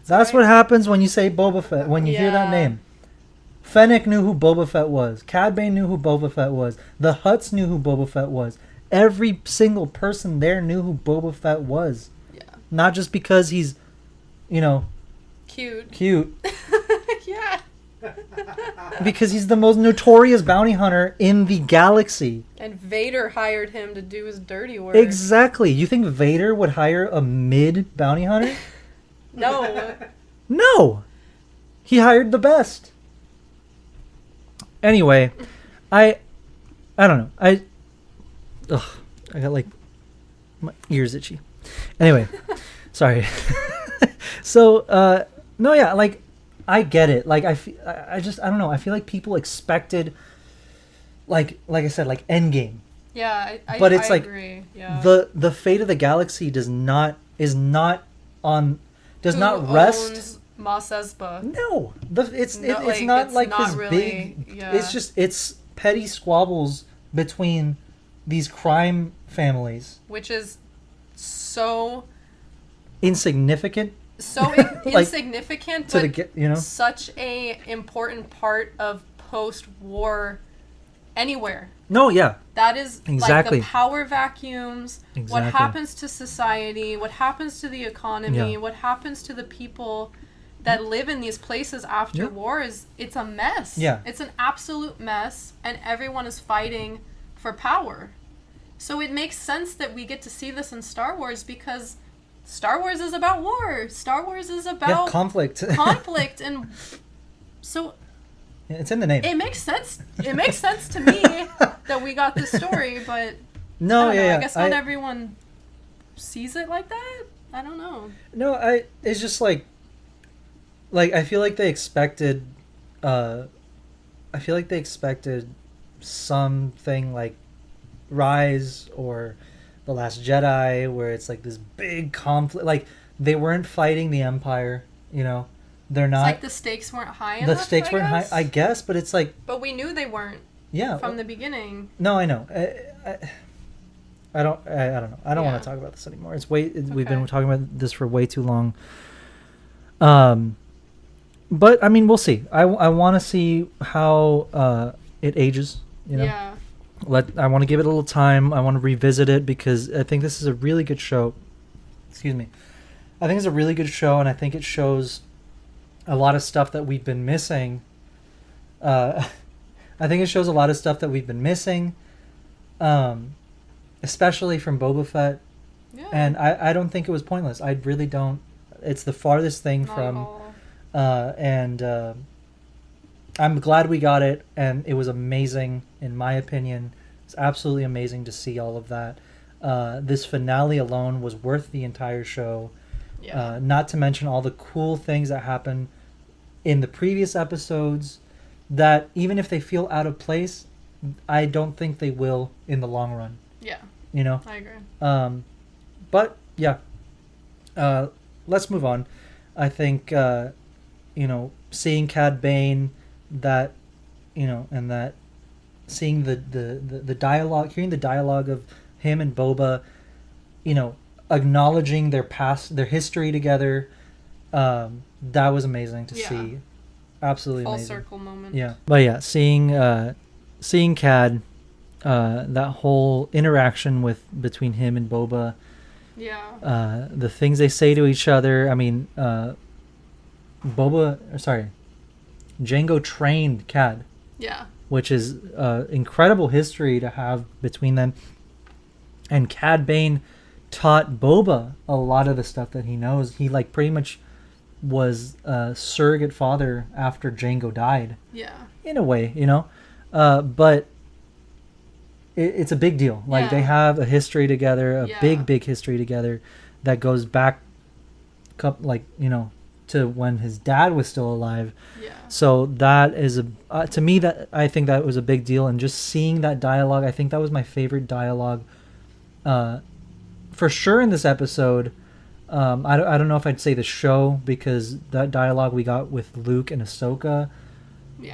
That's what happens when you say Boba Fett, when you hear that name. Fennec knew who Boba Fett was. Cad Bane knew who Boba Fett was. The Hutts knew who Boba Fett was. Every single person there knew who Boba Fett was. Yeah. Not just because he's, you know, cute. Yeah. Because he's the most notorious bounty hunter in the galaxy. And Vader hired him to do his dirty work. Exactly. You think Vader would hire a mid bounty hunter? No. No. He hired the best. Anyway, I don't know. I got like my ears itchy. Anyway, sorry. So, no, yeah, like I get it. Like I don't know. I feel like people expected, like I said, like Endgame. Yeah, but it's I like agree. Yeah. the fate of the galaxy does not rest. Owns Mos Espa? No, it's not it's like not this really, big. yeah. It's petty squabbles between these crime families. Which is so Insignificant. So insignificant, to but such a important part of post-war anywhere. No, yeah. That is exactly. like the power vacuums, exactly. what happens to society, what happens to the economy, Yeah. what happens to the people that live in these places after war it's a mess. Yeah. It's an absolute mess, and everyone is fighting for power. So it makes sense that we get to see this in Star Wars, because Star Wars is about war. Star Wars is about conflict. Conflict, and so it's in the name. it makes sense. It makes sense to me that we got this story, but no, I don't know. yeah, I guess not everyone sees it like that. I don't know. No, it's just like I feel like they expected something like Rise or The Last Jedi, where it's like this big conflict. Like, they weren't fighting the Empire, they're not. It's like the stakes weren't high enough. The stakes weren't high, I guess, but it's like. But we knew they weren't. Yeah. From the beginning. No, I know. I don't know. I don't want to talk about this anymore. We've been talking about this for way too long. But I mean, we'll see. I want to see how it ages. Yeah. I want to give it a little time. I want to revisit it because I think this is a really good show. Excuse me. I think it's a really good show, and I think it shows a lot of stuff that we've been missing. I think it shows a lot of stuff that we've been missing, especially from Boba Fett. Yeah. And I don't think it was pointless. I really don't. It's the farthest thing Not from. at all. I'm glad we got it, and it was amazing, in my opinion. It's absolutely amazing to see all of that. This finale alone was worth the entire show. Yeah. Not to mention all the cool things that happen in the previous episodes that, even if they feel out of place, I don't think they will in the long run. Yeah. I agree. But, yeah. Let's move on. I think, seeing Cad Bane, that, and that seeing the dialogue, hearing the dialogue of him and Boba, acknowledging their past, their history together, that was amazing to see. Absolutely Full amazing. circle moment. Yeah. But yeah, seeing Cad, that whole interaction between him and Boba, the things they say to each other. I mean, Jango trained Cad. Yeah. Which is incredible history to have between them. And Cad Bane taught Boba a lot of the stuff that he knows. He pretty much was a surrogate father after Jango died. Yeah. In a way, but it's a big deal. They have a history together, big history together that goes back, to when his dad was still alive. Yeah. So that is to me, that I think that was a big deal, and just seeing that dialogue, I think that was my favorite dialogue, for sure in this episode. I don't know if I'd say the show, because that dialogue we got with Luke and Ahsoka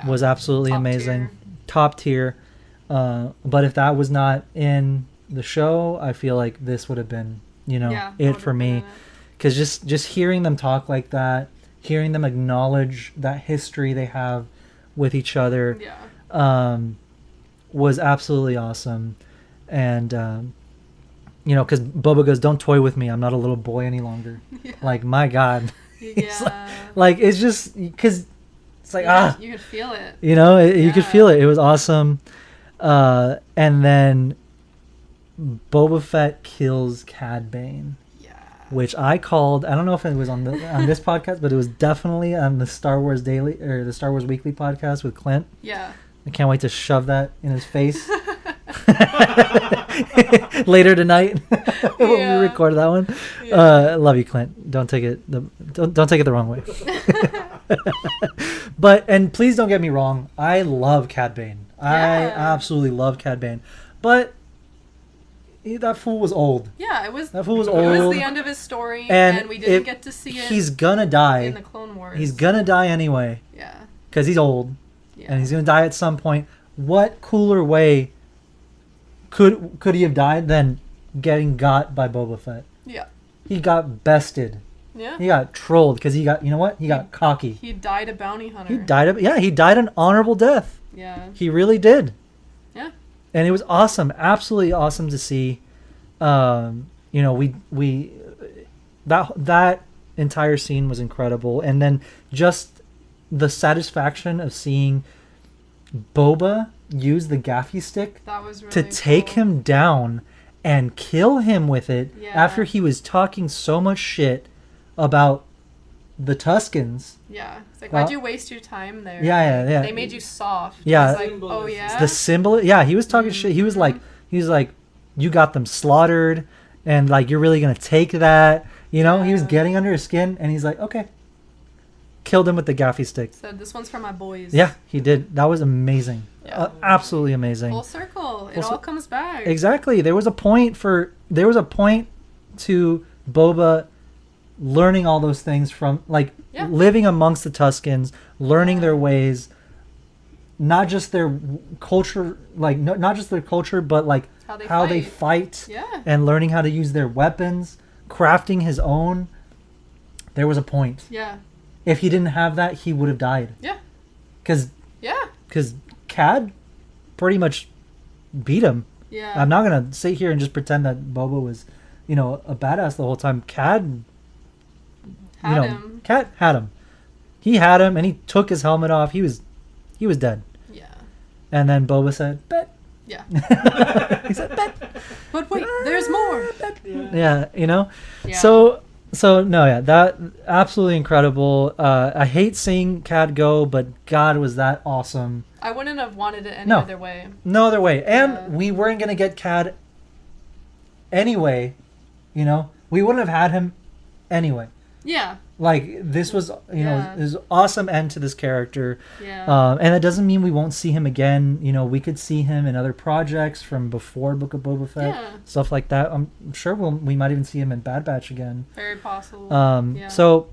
was absolutely amazing, top tier. But if that was not in the show, I feel like this would have been, it for me. Because just hearing them talk like that, hearing them acknowledge that history they have with each other, was absolutely awesome. And, because Boba goes, "Don't toy with me. I'm not a little boy any longer." Yeah. My God. Yeah. It's just because It's like, You could feel it. You know, you could Yeah. feel it. It was awesome. And then Boba Fett kills Cad Bane, which I called. I don't know if it was on this podcast, but it was definitely on the Star Wars Daily or the Star Wars Weekly podcast with Clint. Yeah. I can't wait to shove that in his face later tonight when we record that one. Love you, Clint. Don't take it the wrong way. And please don't get me wrong. I love Cad Bane. I absolutely love Cad Bane, but that fool was old. Yeah, it was. That fool was It old. was the end of his story, and we didn't get to see it. He's gonna die. In the Clone Wars. He's gonna die anyway. Yeah. Because he's old, and he's gonna die at some point. What cooler way could he have died than getting got by Boba Fett? Yeah. He got bested. Yeah. He got trolled because he got, you know what? He got cocky. He died a bounty hunter. He died an honorable death. Yeah. He really did. Yeah. And it was awesome, absolutely awesome to see. You know, we that entire scene was incredible, and then just the satisfaction of seeing Boba use the gaffy stick That was really to take him down and kill him with it after he was talking so much shit about the Tuscans. Yeah. It's like, why'd you waste your time there? Yeah. They made you soft. Yeah. It's like, oh, yeah? The symbol. Yeah, he was talking shit. He was like, you got them slaughtered, and like, you're really gonna take that. You know, he was getting under his skin, and he's like, okay. Killed him with the gaffy stick. Said, this one's for my boys. Yeah, he did. That was amazing. Yeah. Absolutely amazing. Full circle. It all comes back. Exactly. There was a point to Boba learning all those things from, like, living amongst the Tuscans, learning their ways, not just their culture, like, not just their culture, but like how they fight, and learning how to use their weapons, crafting his own. There was a point. Yeah. If he didn't have that, he would have died. Yeah. Because Cad pretty much beat him. Yeah. I'm not going to sit here and just pretend that Boba was, you know, a badass the whole time. Cad had him. He had him, and he took his helmet off. He was dead. Yeah. And then Boba said, bet. Yeah. He said, bet. But wait, there's more. Yeah, you know? Yeah. So no, yeah, that absolutely incredible. I hate seeing Cad go, but God, was that awesome. I wouldn't have wanted it any other way. No other way. And we weren't going to get Cad anyway, you know? We wouldn't have had him anyway. Yeah. Like, this was, you know, this awesome end to this character. Yeah. And that doesn't mean we won't see him again. You know, we could see him in other projects from before Book of Boba Fett. Stuff like that. I'm sure we might even see him in Bad Batch again. Very possible. So,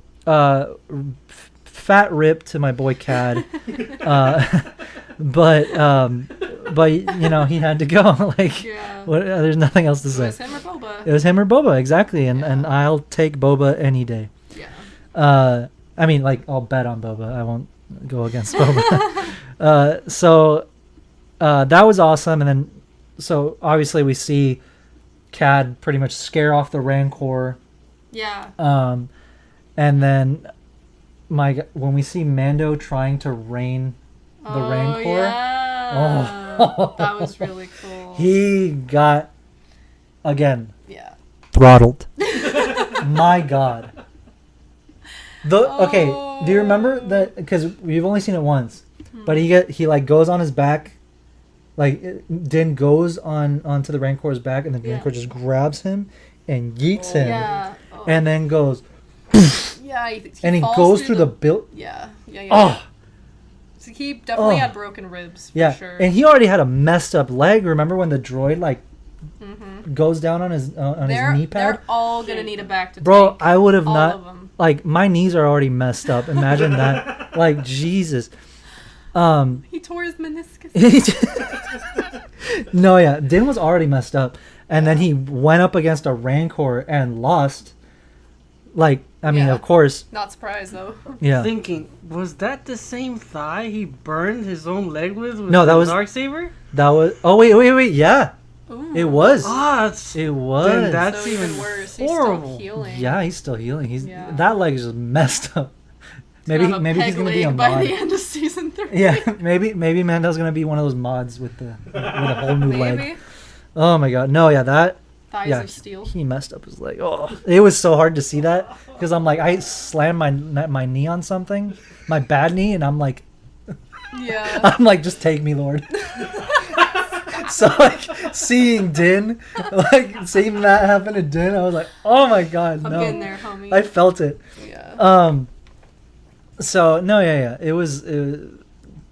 fat rip to my boy Cad. But you know, he had to go. Like, there's nothing else to say. It was him or Boba. It was him or Boba, exactly. And I'll take Boba any day. Yeah. I mean, like, I'll bet on Boba. I won't go against Boba. So that was awesome. And then, so obviously we see Cad pretty much scare off the Rancor. Yeah. And then when we see Mando trying to rein the Rancor. Yeah. Oh, that was really cool. He got, again, throttled. My God. Okay, do you remember that? Because we've only seen it once, but he like goes on his back, like Din goes onto the Rancor's back, and the Rancor just grabs him and yeets him, and then goes, and he goes through the build. Yeah. Oh. So he definitely had broken ribs. For sure. And he already had a messed up leg. Remember when the droid like goes down on his knee pad? They're all gonna need a back to Bro, take. I would have all not. Of them. Like, my knees are already messed up. Imagine that. Like, Jesus. He tore his meniscus. No, yeah. Din was already messed up. And then he went up against a Rancor and lost. Like, I mean, of course. Not surprised, though. Yeah. Thinking, was that the same thigh he burned his own leg with no, that was Darksaber? That was... Oh, wait. Yeah. Ooh. It was. It was. Then that's so even worse. horrible. He's still healing. Yeah, he's still healing. That leg is just messed up. Maybe Have a maybe he's peg gonna be a leg by mod. the end of season 3. Yeah, maybe Mando's gonna be one of those mods with a whole new leg. Maybe. Oh my god, no, yeah, that. Thighs Yeah, of steel. he messed up his leg. Oh, it was so hard to see that because I'm like, I slammed my knee on something, my bad knee, and I'm like, Yeah. just take me, Lord. So like seeing Din, seeing that happen to Din, I was like, oh my god, I'm no. getting there, homie. I felt it. Yeah. So no, yeah. It was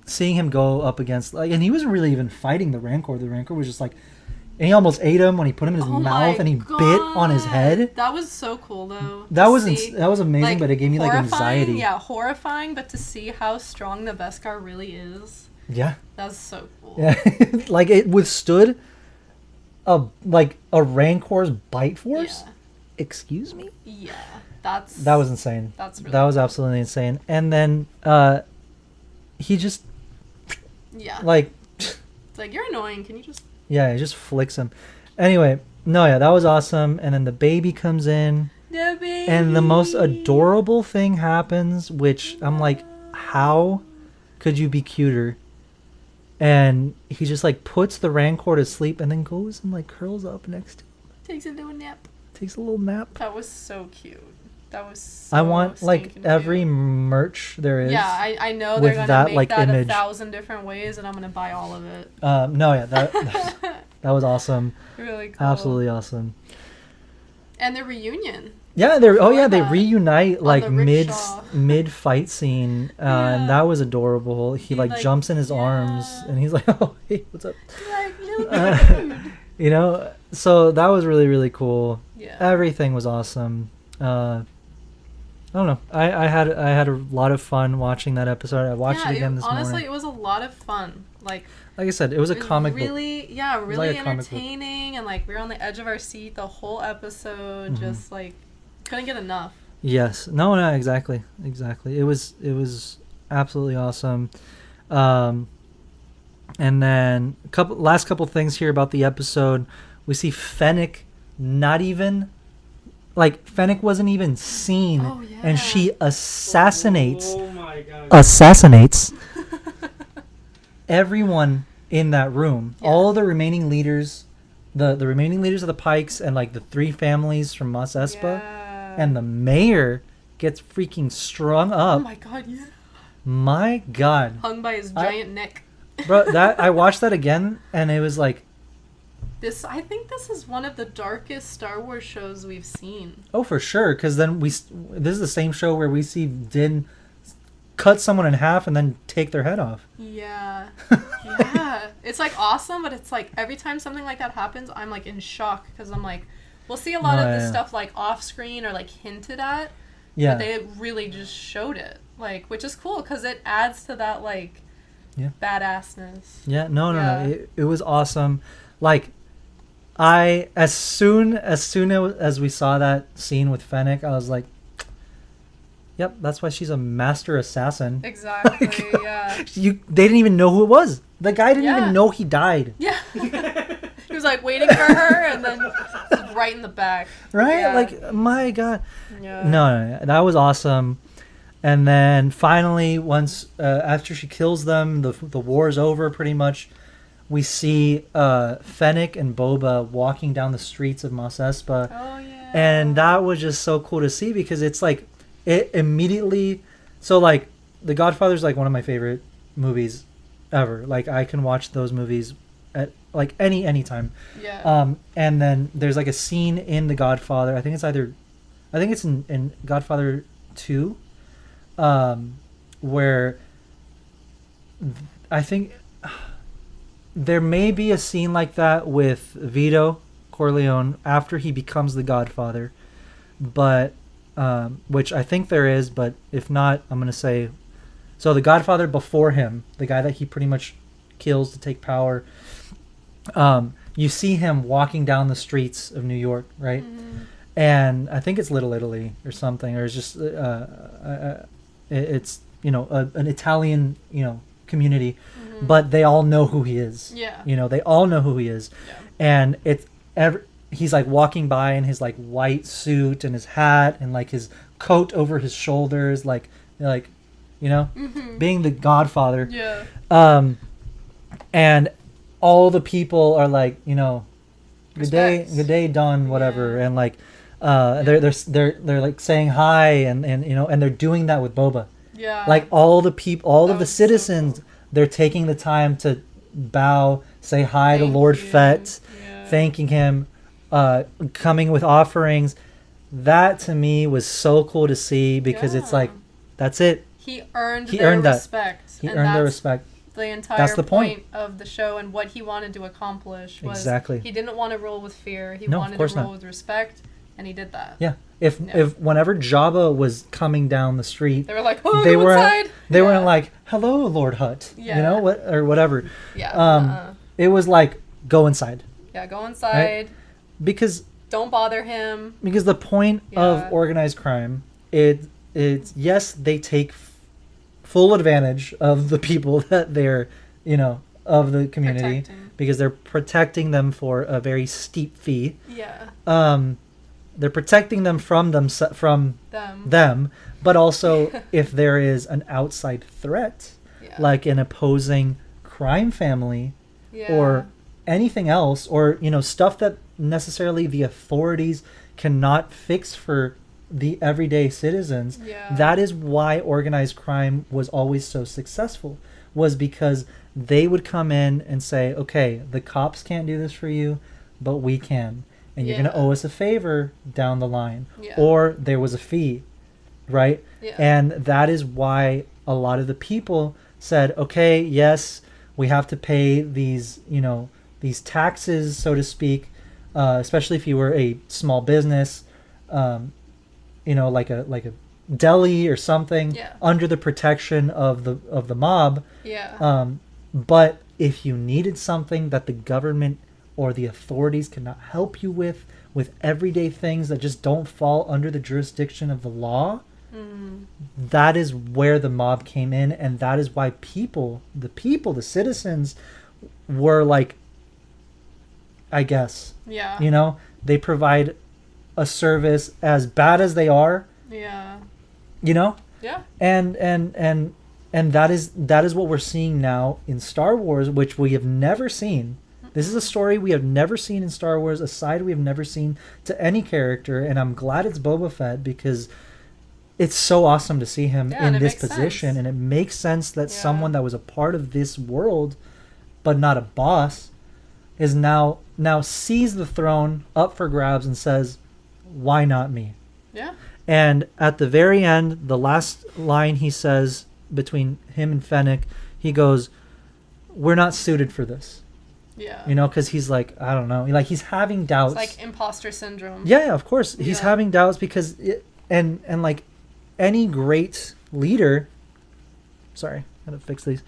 seeing him go up against and he wasn't really even fighting the Rancor. The Rancor was just like, and he almost ate him when he put him in his Oh mouth my and he bit on his head. That was so cool though. That to was see. that was amazing, Like, but it gave me like horrifying, anxiety. Yeah, horrifying, but to see how strong the Beskar really is, Yeah. that's so cool. Yeah. Like it withstood a Rancor's bite force. Yeah. Excuse me? Yeah, That was insane. That's really That was cool. absolutely insane. And then he just Yeah. like It's like, you're annoying. Can you just... yeah, he just flicks him. Anyway, no, yeah, that was awesome. And then the baby comes in. The baby. And the most adorable thing happens, which I'm like, how could you be cuter? And he just like puts the Rancor to sleep and then goes and like curls up next to him. Takes a little nap. Takes a little nap. That was so cute. That was so I want like stinking every cute. merch there is. Yeah, I know with they're gonna that, make like, that image. 1,000 different ways, and I'm gonna buy all of it. No, yeah, that was awesome. Really cool. Absolutely awesome. And the reunion. Yeah, they that, reunite like the mid rickshaw. mid fight scene, Yeah. and that was adorable. He like jumps in his arms, yeah. and he's like, "Oh, hey, what's up?" Like, little dude. You know, so that was really really cool. Yeah. Everything was awesome. I don't know. I had a lot of fun watching that episode. I watched it again this honestly, morning. it was a lot of fun. Like Like I said, it was a it was comic book. really, yeah, was really like a comic book. entertaining, and like we were on the edge of our seat the whole episode. Mhm. Just like couldn't get enough. Yes. No, exactly. It was absolutely awesome. And then last couple things here about the episode. We see Fennec not even Fennec wasn't even seen, Oh, yeah. and she assassinates Oh my god. everyone in that room. Yeah. All the remaining leaders, the remaining leaders of the Pikes, and like the 3 families from Mos Espa. Yeah. And the mayor gets freaking strung Oh up. my god, yeah. My god. Hung by his giant neck. Bro, I watched that again and it was like, I think this is one of the darkest Star Wars shows we've seen. oh, for sure, cuz then this is the same show where we see Din cut someone in half and then take their head off. Yeah. Yeah. It's like awesome, but it's like every time something like that happens, I'm like in shock because I'm like, we'll see a lot of this stuff like off screen or like hinted at. Yeah. But they really just showed it, like, which is cool because it adds to that like badassness. Yeah, no. Yeah. It was awesome. Like as soon as we saw that scene with Fennec, I was like, yep, that's why she's a master assassin. Exactly. Yeah. They didn't even know who it was. The guy didn't Yeah. even know he died. Yeah. He was like waiting for her, and then right in the back. Right? Yeah. Like, my God. Yeah. No, that was awesome. And then finally, once after she kills them, the war's over pretty much. We see Fennec and Boba walking down the streets of Mos Espa. Oh yeah. And that was just so cool to see because it's like it immediately. So like, The Godfather's like one of my favorite movies ever. Like I can watch those movies at like any time. Yeah. And then there's like a scene in The Godfather. I think it's in Godfather 2, where I think there may be a scene like that with Vito Corleone after he becomes the Godfather, but which I think there is, but if not, I'm gonna say so. The Godfather before him, the guy that he pretty much kills to take power. You see him walking down the streets of New York, right? Mm-hmm. And I think it's Little Italy or something, or it's just it's an Italian community, Mm-hmm. but they all know who he is. Yeah. They all know who he is, Yeah. and he's like walking by in his like white suit and his hat and like his coat over his shoulders, like you know, being the godfather. Yeah. And all the people are like, you know, good Respect. day, Don, whatever, Yeah. and like, they're like saying hi, and you know, and they're doing that with Boba. Yeah. Like all the people, all That of the was so citizens, cool. they're taking the time to bow, say hi to Thank Lord you. Fett, Yeah. thanking him, coming with offerings. That to me was so cool to see, because it's Yeah. like, that's it. He earned He their earned that. respect. He and earned their that's respect. The entire That's the point. of the show and what he wanted to accomplish was Exactly. he didn't want to rule with fear. He No, of wanted course to rule not. with respect, and he did that. Yeah. If Yeah. whenever Jabba was coming down the street, They were like, "Oh, they go were inside." they Yeah. weren't like, "Hello, Lord Hut," Yeah. you know, what or whatever. Yeah. It was like, go inside, Yeah, go inside. because Don't bother him. the point Yeah. of organized crime, it's yes, they take full advantage of the people that they're, you know, of the community, Protecting. because they're protecting them for a very steep fee. Yeah. They're protecting them from them, but also if there is an outside threat, Yeah. like an opposing crime family Yeah. or anything else, or you know, stuff that necessarily the authorities cannot fix for the everyday citizens. Yeah. That is why organized crime was always so successful, was because they would come in and say, okay, the cops can't do this for you, but we can, and you're going to Yeah. owe us a favor down the line. Yeah. Or there was a fee, right? Yeah. And that is why a lot of the people said, okay, yes, we have to pay these, you know, these taxes, so to speak, especially if you were a small business, you know, like a deli or something, Yeah. under the protection of the mob. Yeah. But if you needed something that the government or the authorities cannot help you with everyday things that just don't fall under the jurisdiction of the law, that is where the mob came in, and that is why the citizens were like, I guess, Yeah. you know, they provide a service as bad as they are, Yeah. you know, Yeah. and that is what we're seeing now in Star Wars, which we have never seen. This is a story we have never seen in Star Wars, a side we have never seen to any character, and I'm glad it's Boba Fett, because it's so awesome to see him Yeah, in and it this makes position, sense. and it makes sense that Yeah. someone that was a part of this world, but not a boss, is now sees the throne up for grabs and says, "Why not me?" Yeah. And at the very end, the last line he says between him and Fennec, he goes, "We're not suited for this." Yeah. You know, because he's like, I don't know, like he's having doubts. It's like imposter syndrome. Yeah, of course, he's Yeah. having doubts because, and like any great leader, sorry, gotta fix these.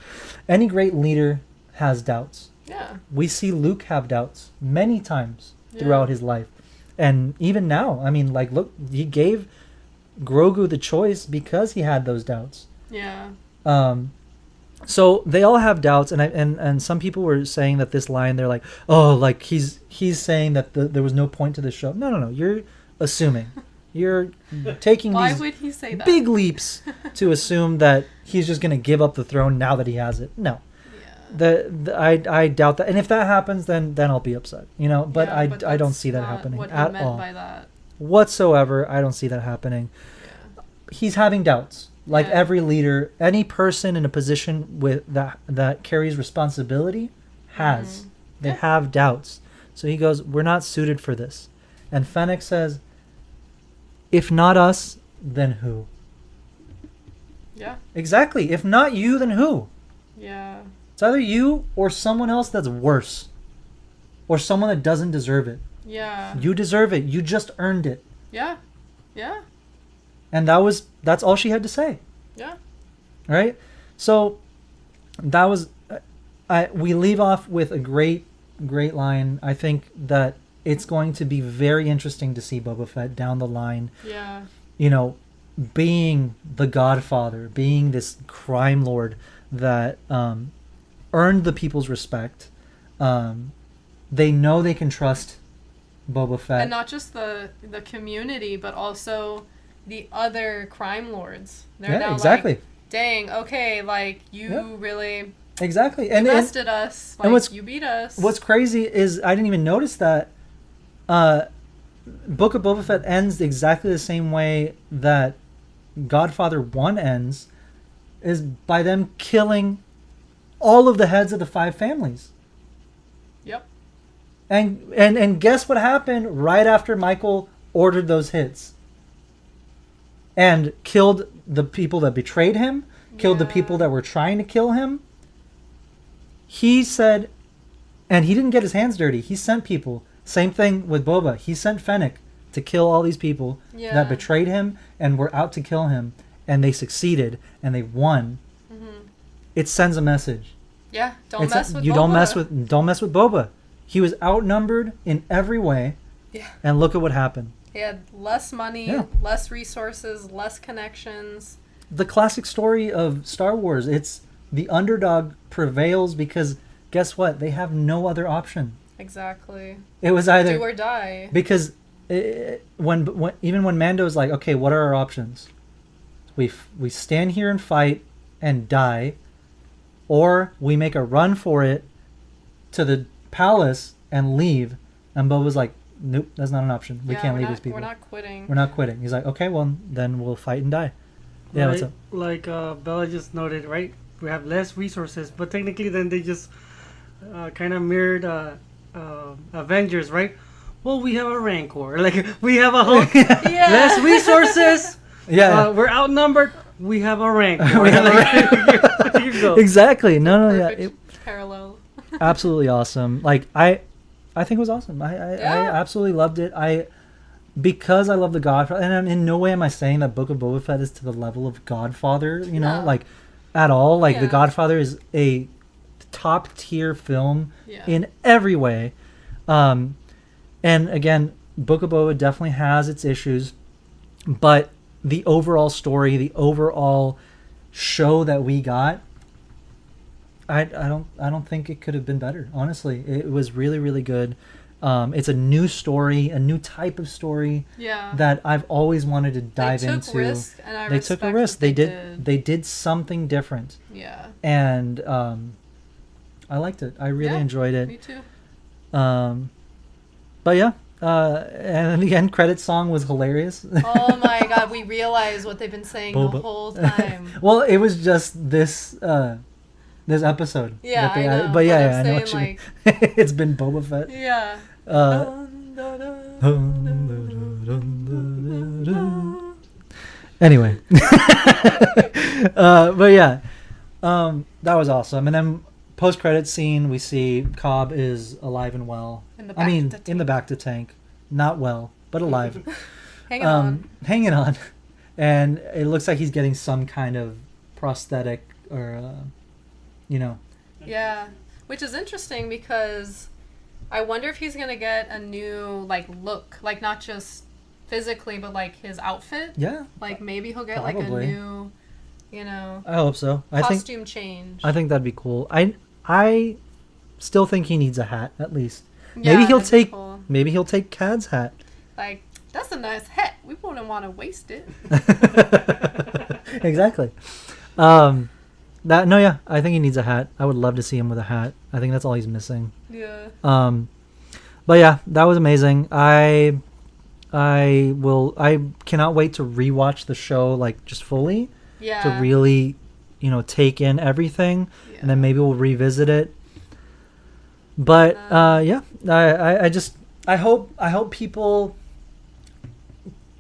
Any great leader has doubts. Yeah. We see Luke have doubts many times Yeah. throughout his life, and even now, I mean, like, look, he gave Grogu the choice because he had those doubts. Yeah. So they all have doubts, and some people were saying that this line, they're like, oh, like he's saying that there was no point to the show. No, you're assuming, you're taking Why these would he say that? big leaps to assume that he's just gonna give up the throne now that he has it. No, Yeah. I doubt that, and if that happens, then I'll be upset, you know. But Yeah, I don't that's see that not happening what he at meant all by that. whatsoever. I don't see that happening. Yeah. He's having doubts, like Yeah. every leader, any person in a position with that carries responsibility has. They Yeah. have doubts. So he goes, "We're not suited for this," and Fennec says, "If not us, then who?" Yeah. Exactly. If not you, then who? Yeah. It's either you or someone else that's worse, or someone that doesn't deserve it. Yeah. You deserve it. You just earned it. Yeah. Yeah. And that's all she had to say. Yeah. Right? So that was we leave off with a great line. I think that it's going to be very interesting to see Boba Fett down the line, Yeah. you know, being the Godfather, being this crime lord that earned the people's respect. They know they can trust Boba Fett. And not just the community, but also the other crime lords. They're Yeah, now exactly. like dang, okay, like, you really exactly and bested us. Like, and you beat us. What's crazy is I didn't even notice that Book of Boba Fett ends exactly the same way that Godfather 1 ends, is by them killing all of the heads of the 5 families. Yep. And guess what happened right after Michael ordered those hits? And killed the people that betrayed him, killed the people that were trying to kill him. He said, and he didn't get his hands dirty. He sent people. Same thing with Boba. He sent Fennec to kill all these people that betrayed him and were out to kill him. And they succeeded and they won. Mm-hmm. It sends a message. Yeah, don't mess with Boba. Don't mess with Boba. He was outnumbered in every way. Yeah. And look at what happened. He had less money, less resources, less connections. The classic story of Star Wars. It's the underdog prevails because guess what? They have no other option. Exactly. It was either do or die. Because even when Mando's like, okay, what are our options? We stand here and fight and die, or we make a run for it to the palace and leave. And Boba's like, nope, that's not an option. We can't leave these people. We're not quitting. We're not quitting. He's like, okay, well, then we'll fight and die. Yeah, right? what's up? Like Bella just noted, right? We have less resources, but technically then they just kind of mirrored Avengers, right? Well, we have a Rancor. Like, we have a Hulk. Less resources. Yeah. We're outnumbered. We have a Rancor. Here you go. Exactly. No, yeah. Parallel. Absolutely awesome. Like, I think it was awesome. I absolutely loved it. Because I love the Godfather, and in no way am I saying that Book of Boba Fett is to the level of Godfather, you know, like at all. Like the Godfather is a top tier film in every way. And again, Book of Boba definitely has its issues, but the overall story, the overall show that we got, I don't think it could have been better. Honestly, it was really, really good. It's a new story, a new type of story that I've always wanted to dive into. They took a risk. They did something different. Yeah. And I liked it. I really enjoyed it. Me too. But yeah. And the end credit song was hilarious. Oh my god, we realized what they've been saying the whole time. Well, it was just this episode. Yeah, that they I know. But yeah, I know what you mean. It's been Boba Fett. Yeah. Anyway. But yeah. That was awesome. And then post-credit scene, we see Cobb is alive and well. In the back to tank. Not well, but alive. Hanging on. And it looks like he's getting some kind of prosthetic or, Yeah. Which is interesting because I wonder if he's going to get a new, look. Like, not just physically, but, his outfit. Yeah. Like, maybe he'll get, probably. a new, I hope so. costume change. I think that'd be cool. I still think he needs a hat, at least. Yeah, Maybe he'll take Cad's hat. Like, that's a nice hat. We wouldn't want to waste it. Exactly. I think he needs a hat. I would love to see him with a hat. I think that's all he's missing. Yeah. But yeah, that was amazing. I cannot wait to rewatch the show just fully. Yeah. To really, take in everything, and then maybe we'll revisit it. But I hope people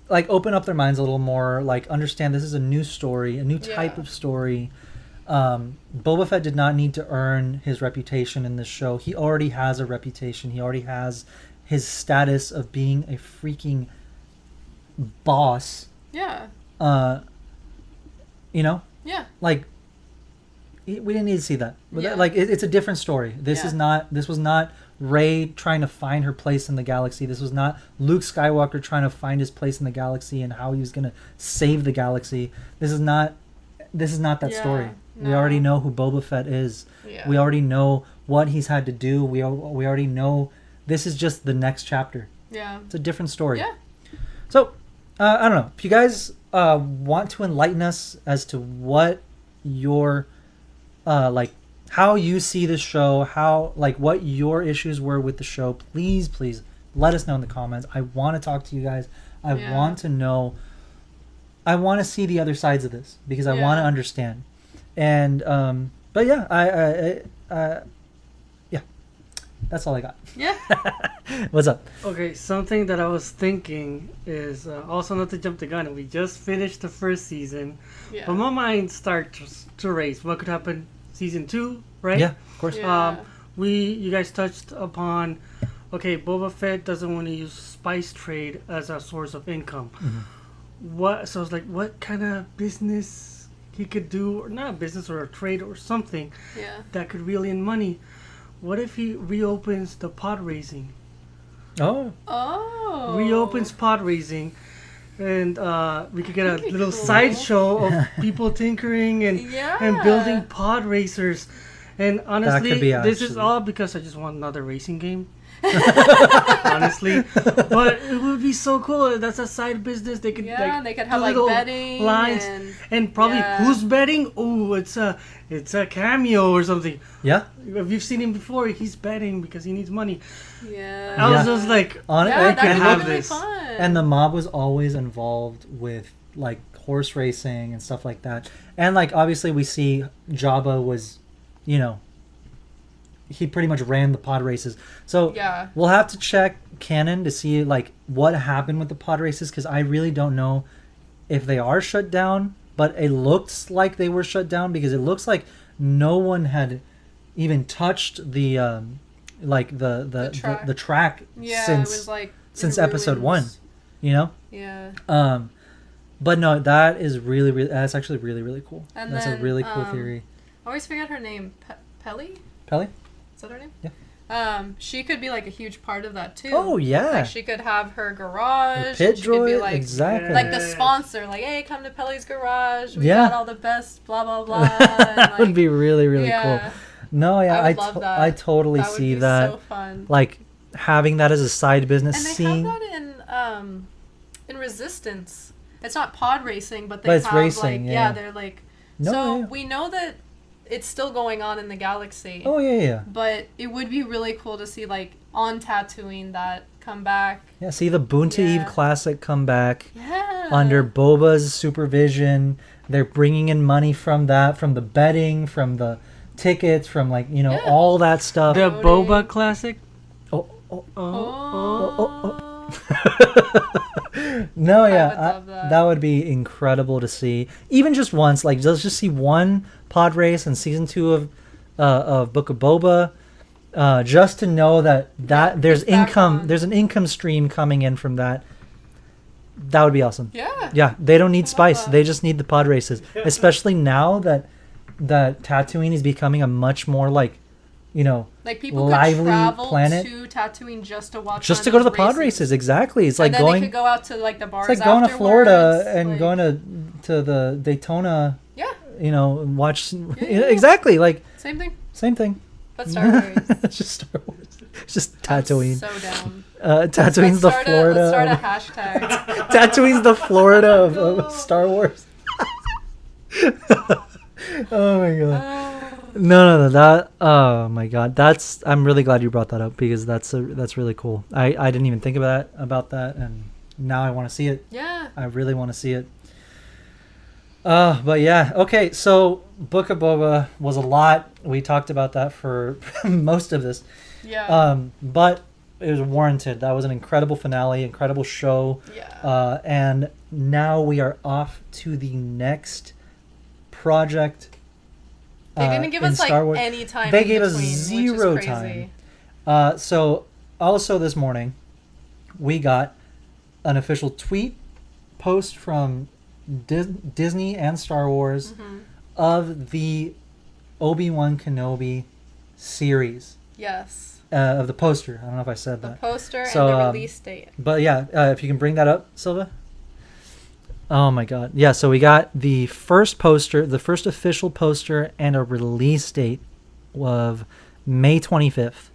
open up their minds a little more, understand this is a new story, a new type of story. Boba Fett did not need to earn his reputation in this show. He already has a reputation. He already has his status of being a freaking boss. Yeah. Yeah. We didn't need to see that. It's a different story. This was not Rey trying to find her place in the galaxy. This was not Luke Skywalker trying to find his place in the galaxy and how he was going to save the galaxy. This is not that story. No. We already know who Boba Fett is. Yeah. We already know what he's had to do. We already know this is just the next chapter. Yeah. It's a different story. Yeah. So, I don't know. If you guys want to enlighten us as to what your like how you see the show, how like what your issues were with the show. Please let us know in the comments. I want to talk to you guys. I want to know. I want to see the other sides of this because I want to understand. And but yeah, I yeah, that's all I got. Yeah. What's up? Okay, something that I was thinking is also not to jump the gun. We just finished the first season, but my mind starts to race. What could happen season 2, right? Yeah, of course. Yeah. You guys touched upon. Okay, Boba Fett doesn't want to use spice trade as a source of income. Mm-hmm. So I was like, what kind of business he could do, or not a business or a trade or something that could reel in money. What if he reopens the pod raising? Oh. Reopens pod raising, and we could get a little sideshow of people tinkering and building pod racers. And honestly, this is all because I just want another racing game. Honestly, but it would be so cool. That's a side business. They could they could have like betting lines and probably who's betting. Oh, it's a cameo or something. Yeah, if you've seen him before, he's betting because he needs money. Yeah, I was just like, I can have really this. Fun. And the mob was always involved with like horse racing and stuff like that. And like obviously we see Jabba was, you know, he pretty much ran the pod races. So we'll have to check canon to see like what happened with the pod races, because I really don't know if they are shut down, but it looks like they were shut down because it looks like no one had even touched the like the track since it was like since episode 1, you know? Yeah. But no, that is that's actually really cool. And that's then, a really cool theory. I always forget her name. Pelly? Is that her name? Yeah. She could be like a huge part of that too. Oh yeah. Like she could have her garage. Her pit she could be droid, like exactly. like the sponsor. Like, hey, come to Pelly's garage. We got all the best. Blah blah blah. And, that would be really cool. No, yeah, I would love that. I totally that would see be that. So fun. Like having that as a side business. And they have that in Resistance. It's not pod racing, but they it's have racing, like they're like. We know that it's still going on in the galaxy. Oh yeah. But it would be really cool to see like on Tatooine that come back. Yeah, see the Boonta Eve Classic come back. Yeah. Under Boba's supervision. They're bringing in money from that, from the betting, from the tickets, from like, you know, all that stuff. The Boba Classic? Oh. No, that would be incredible to see. Even just once, like let's just see one pod race in season 2 of Book of Boba, just to know that there's an income stream coming in from that. That would be awesome. Yeah, they don't need spice; they just need the pod races. Especially now that Tatooine is becoming a much more like, you know, like people lively could travel planet to Tatooine just to watch. Just to go to the pod races, exactly. It's like then going. They could go out to like the bars. It's like going to Florida and like, going to the Daytona. Yeah. You know, watch exactly like. Same thing. Same thing. But Star Wars. It's just Star Wars. It's just Tatooine. I'm so down. Tatooine's the Florida. Let's start a hashtag. Tatooine's the Florida of Star Wars. Oh my god. No. That. Oh my god. I'm really glad you brought that up because that's really cool. I didn't even think about that, and now I want to see it. Yeah. I really want to see it. But yeah. Okay. So Book of Boba was a lot. We talked about that for most of this. Yeah. But it was warranted. That was an incredible finale, incredible show. Yeah. And now we are off to the next project. They didn't give us like any time. They gave us 0 time. So also this morning, we got an official tweet post from Disney and Star Wars of the Obi-Wan Kenobi series. Yes. Of the poster. I don't know if I said that. The poster and the release date. But yeah, if you can bring that up, Silva. Oh my god. Yeah, so we got the first poster, the first official poster, and a release date of May 25th.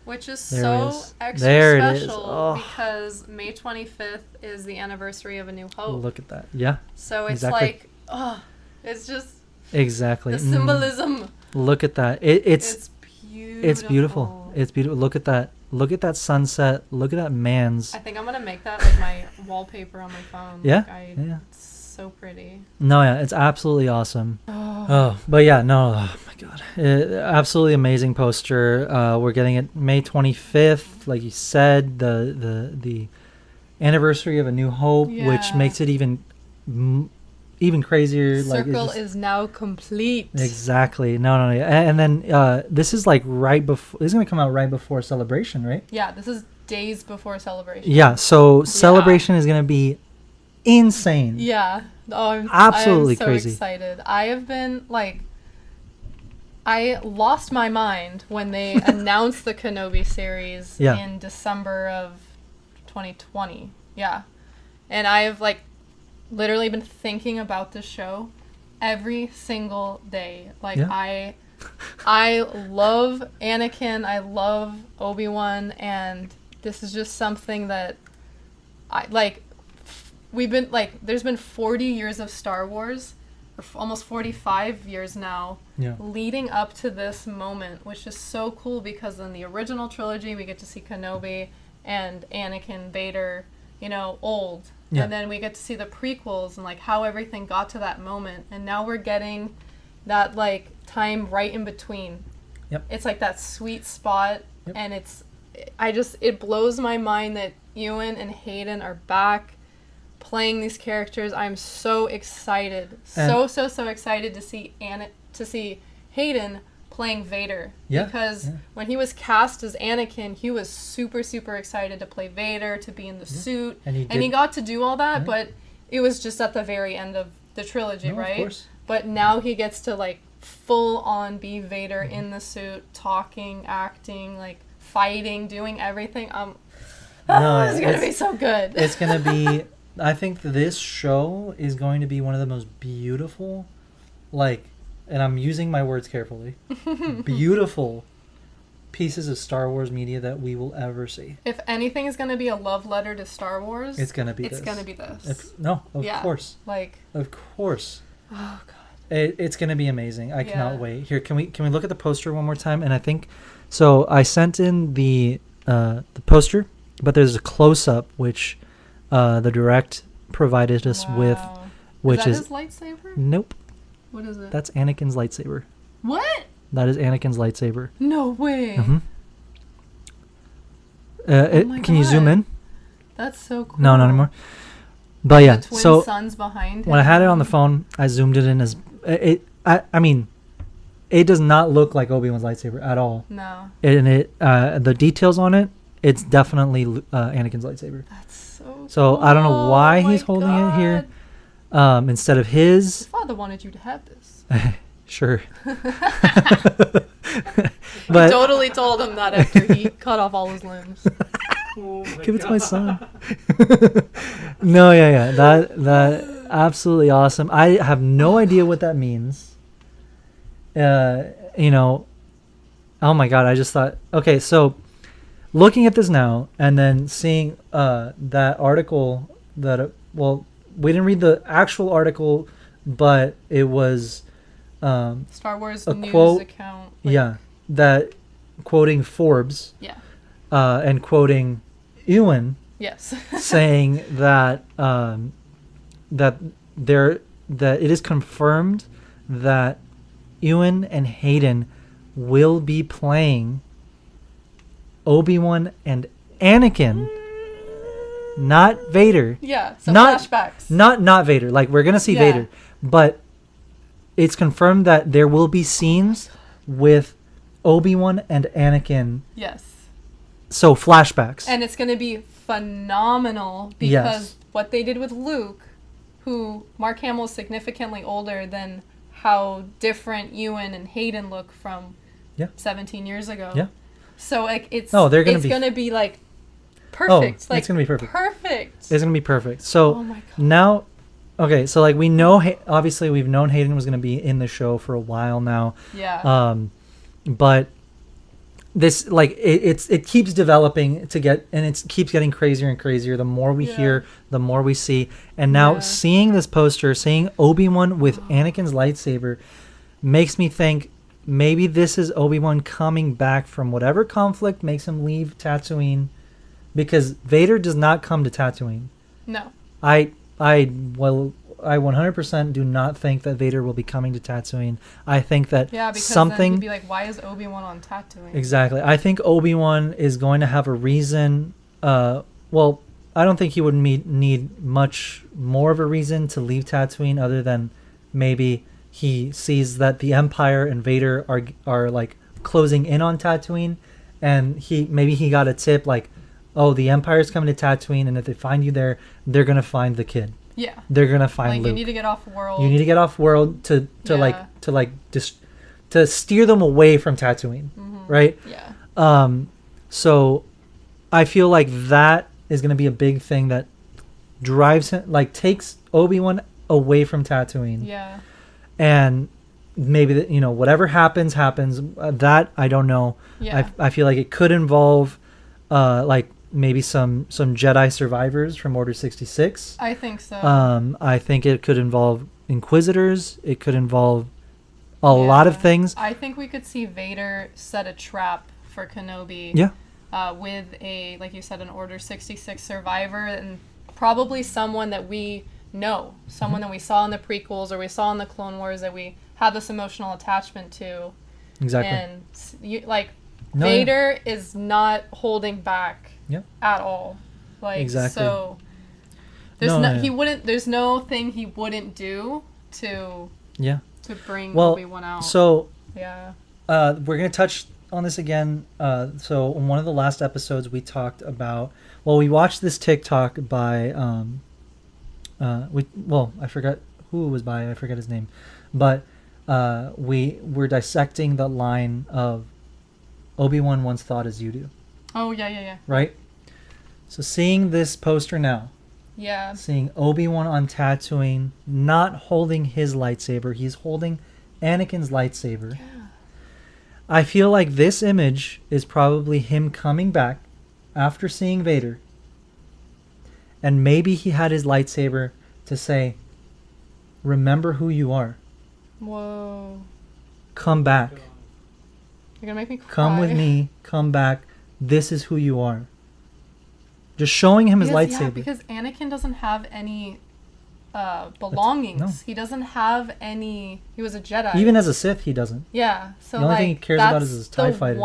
Which is There extra it is. special Oh. because May 25th is the anniversary of A New Hope. Look at that. Yeah. So it's exactly. like, it's just Exactly. The symbolism. Look at that. It's beautiful. it's beautiful. It's beautiful. Look at that. Look at that sunset. Look at that man's. I think I'm gonna make that like my wallpaper on my phone. Yeah. Yeah. It's so pretty. No, yeah, it's absolutely awesome. But yeah, no, oh my god, absolutely amazing poster. We're getting it May 25th, like you said, the anniversary of A New Hope, which makes it even crazier. Circle is now complete. Exactly. No, yeah. And then this is like right before. This is gonna come out right before Celebration, right? Yeah, this is days before Celebration. Yeah. So Celebration is gonna be insane. Yeah. Oh, I'm absolutely so crazy. Excited. I have been like, I lost my mind when they announced the Kenobi series in December of 2020. Yeah. And I have like literally been thinking about this show every single day. Like I love Anakin, I love Obi-Wan, and this is just something that I like. We've been like, there's been 40 years of Star Wars, or almost 45 years now, leading up to this moment, which is so cool because in the original trilogy we get to see Kenobi and Anakin, Vader, you know, old. Yeah. And then we get to see the prequels and like how everything got to that moment. And now we're getting that like time right in between. Yep. It's like that sweet spot. Yep. And it blows my mind that Ewan and Hayden are back playing these characters. I'm so excited. So excited to see Hayden playing Vader. Yeah. Because when he was cast as Anakin, he was super, super excited to play Vader, to be in the suit. And he got to do all that, but it was just at the very end of the trilogy, right? Of course. But now he gets to like full on be Vader in the suit, talking, acting, like fighting, doing everything. It's gonna be so good. It's gonna be I think this show is going to be one of the most beautiful, like, and I'm using my words carefully, beautiful pieces of Star Wars media that we will ever see. If anything is going to be a love letter to Star Wars, it's going to be this. Of course. Like, of course. Oh god. It's going to be amazing. I cannot wait. Here, can we look at the poster one more time? And I think so I sent in the poster, but there's a close up which the direct provided us with, which is his lightsaber? Nope. What is it? That's Anakin's lightsaber. What? That is Anakin's lightsaber. No way. Mm-hmm. Can you zoom in? That's so cool. No, not anymore. But yeah, the twin sons behind him. When I had it on the phone, I zoomed it in as I mean, it does not look like Obi-Wan's lightsaber at all. No. And the details on it, it's definitely Anakin's lightsaber. That's so cool. So I don't know why he's holding it here instead of his. His father wanted you to have this. Sure. But totally told him that after he cut off all his limbs. Give it to my son. No, yeah. That absolutely awesome. I have no idea what that means. You know, oh my god, I just thought, okay, so looking at this now and then seeing that article that we didn't read the actual article, but it was Star Wars a news quote, account. Like, that quoting Forbes. Yeah. And quoting Ewan. Yes. saying that that it is confirmed that Ewan and Hayden will be playing Obi-Wan and Anakin, not Vader. Yeah, so flashbacks. Not Vader. Like, we're gonna see Vader, but it's confirmed that there will be scenes with Obi-Wan and Anakin. Yes. So flashbacks. And it's gonna be phenomenal because what they did with Luke, who Mark Hamill is significantly older than how different Ewan and Hayden look from 17 years ago. Yeah. So like it's gonna be like perfect. It's gonna be perfect. Perfect. It's gonna be perfect. So now, okay, so like we know, obviously we've known Hayden was gonna be in the show for a while now. Yeah. But this like it keeps developing to get, and it keeps getting crazier and crazier the more we hear, the more we see. And now seeing this poster, seeing Obi-Wan with Anakin's lightsaber makes me think maybe this is Obi-Wan coming back from whatever conflict makes him leave Tatooine, because Vader does not come to Tatooine. No. I 100% do not think that Vader will be coming to Tatooine. I think that because something... then he'd be like, why is Obi-Wan on Tatooine? Exactly. I think Obi-Wan is going to have a reason. Well, I don't think he would need much more of a reason to leave Tatooine other than maybe he sees that the Empire and Vader are like closing in on Tatooine, and he got a tip like, oh, the Empire's coming to Tatooine, and if they find you there, they're going to find the kid. Yeah. They're going to find Luke. You need to get off world. You need to get off world to steer them away from Tatooine, right? Yeah. So I feel like that is going to be a big thing that drives him, like takes Obi-Wan away from Tatooine. Yeah. And maybe whatever happens. That I don't know. Yeah. I feel like it could involve like maybe some Jedi survivors from Order 66. I think so. I think it could involve Inquisitors. It could involve a lot of things. I think we could see Vader set a trap for Kenobi. Yeah. With a, like you said, an Order 66 survivor, and probably someone that we know, someone that we saw in the prequels or we saw in the Clone Wars that we have this emotional attachment to. Exactly. And Vader is not holding back at all. Like, exactly. So there's he wouldn't. There's no thing he wouldn't do to bring Obi-Wan out. So we're gonna touch on this again. So in one of the last episodes we talked about. Well, we watched this TikTok by I forgot who it was by. I forget his name, but we were dissecting the line of Obi-Wan once thought as you do. Oh yeah. Right. So seeing this poster now. Yeah. Seeing Obi-Wan on Tatooine, not holding his lightsaber, he's holding Anakin's lightsaber. Yeah. I feel like this image is probably him coming back after seeing Vader. And maybe he had his lightsaber to say, remember who you are. Whoa. Come back. You're going to make me cry. Come with me. Come back. This is who you are. Just showing him his lightsaber. Yeah, because Anakin doesn't have any belongings. No. He doesn't have any... He was a Jedi. Even as a Sith, he doesn't. Yeah. So the only thing he cares about is his TIE fighter.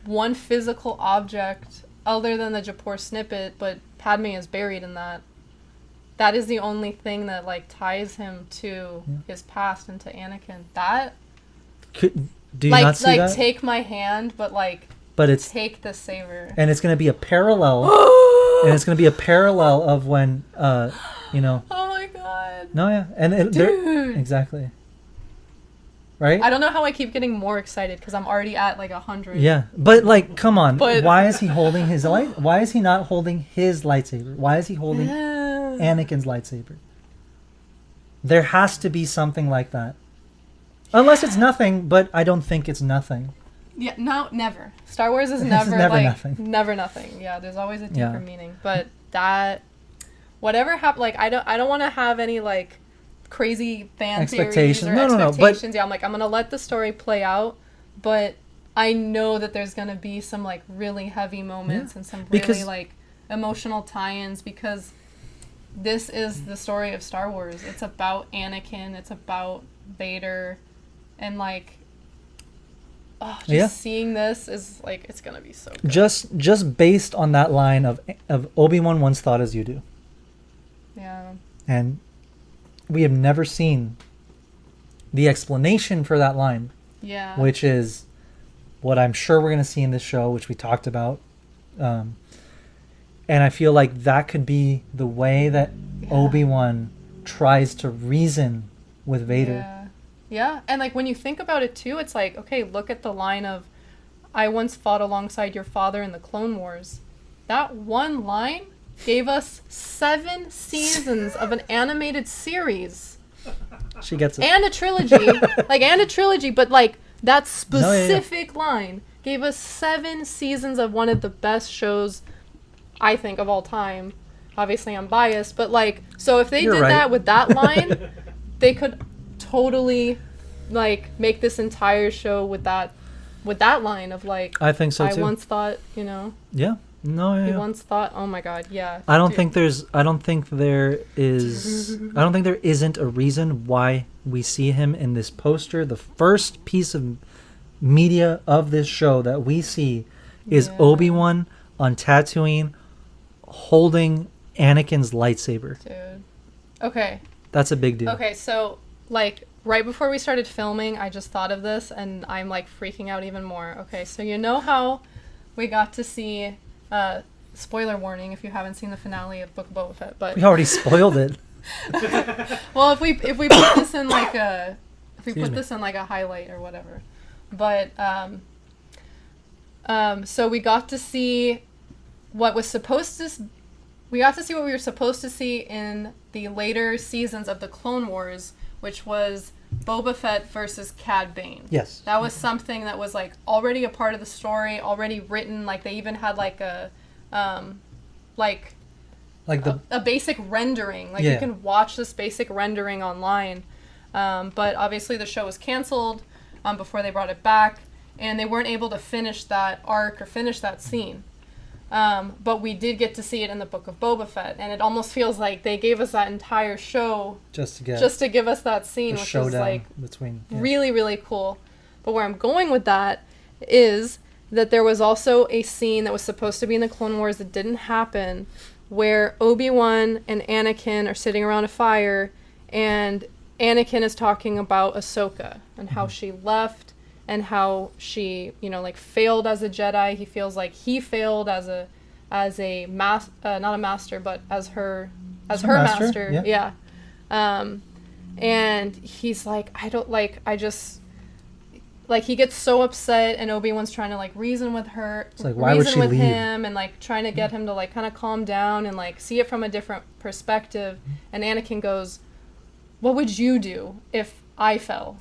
one physical object other than the Japor snippet, but Padme is buried in that. That is the only thing that ties him to his past and to Anakin. That... Do you not see that? Take my hand, but it's take the saber. And it's going to be a parallel. And it's going to be a parallel of when, Oh my god. No, yeah. And dude. Exactly. Right? I don't know how I keep getting more excited because I'm already at 100. Yeah. But come on. Why is he holding his light? Why is he not holding his lightsaber? Why is he holding Anakin's lightsaber? There has to be something like that. Unless it's nothing, but I don't think it's nothing. Yeah, no, never. Star Wars is never nothing. Never nothing. Yeah, there's always a deeper meaning. But that, whatever happened, I don't want to have any crazy fan theories or expectations. No. Yeah, I'm gonna let the story play out, but I know that there's gonna be some really heavy moments and some really emotional tie-ins because this is the story of Star Wars. It's about Anakin. It's about Vader. And seeing this is it's gonna be so good. Just based on that line of Obi-Wan once thought as you do. Yeah. And we have never seen the explanation for that line. Yeah. Which is what I'm sure we're gonna see in this show, which we talked about. And I feel like that could be the way that Obi-Wan tries to reason with Vader. Yeah. Yeah, and when you think about it too, it's okay, look at the line of, I once fought alongside your father in the Clone Wars. That one line gave us 7 seasons of an animated series. She gets it. And a trilogy. And a trilogy, but that specific line gave us 7 seasons of one of the best shows, I think, of all time. Obviously, I'm biased, but like, so if they You're did right. that with that line, they could totally like make this entire show with that line of like, I think so too. I once thought, you know, Yeah. No. Yeah. he yeah. once thought, oh my god, yeah. I don't dude. think there isn't a reason why we see him in this poster. The first piece of media of this show that we see is Yeah. Obi-Wan on Tatooine holding Anakin's lightsaber. Dude. Okay. That's a big deal. Okay, so like right before we started filming, I just thought of this and I'm like freaking out even more. Okay, so you know how we got to see spoiler warning if you haven't seen the finale of Book of Boba Fett, but We already spoiled it. well, if we put this in like a Excuse me. this in like a highlight or whatever. But so we got to see what we were supposed to see in the later seasons of the Clone Wars, which was Boba Fett versus Cad Bane. Yes. That was something that was like already a part of the story, already written. Like they even had like a Like the a basic rendering. Like Yeah. you can watch this basic rendering online. But obviously the show was canceled before they brought it back, and they weren't able to finish that arc or finish that scene. But we did get to see it in the Book of Boba Fett, and it almost feels like they gave us that entire show just to get just to give us that the scene, which is showdown like between really, really cool. But where I'm going with that is that there was also a scene that was supposed to be in the Clone Wars that didn't happen, where Obi-Wan and Anakin are sitting around a fire, and Anakin is talking about Ahsoka and how she left and how she, you know, like failed as a Jedi. He feels like he failed as a not a master, but as her master. Yeah. And he's like, he gets so upset, and Obi-Wan's trying to like reason with her, It's like, why would she leave? him, and like trying to get him to like kind of calm down and like see it from a different perspective. And Anakin goes, "What would you do if I fell,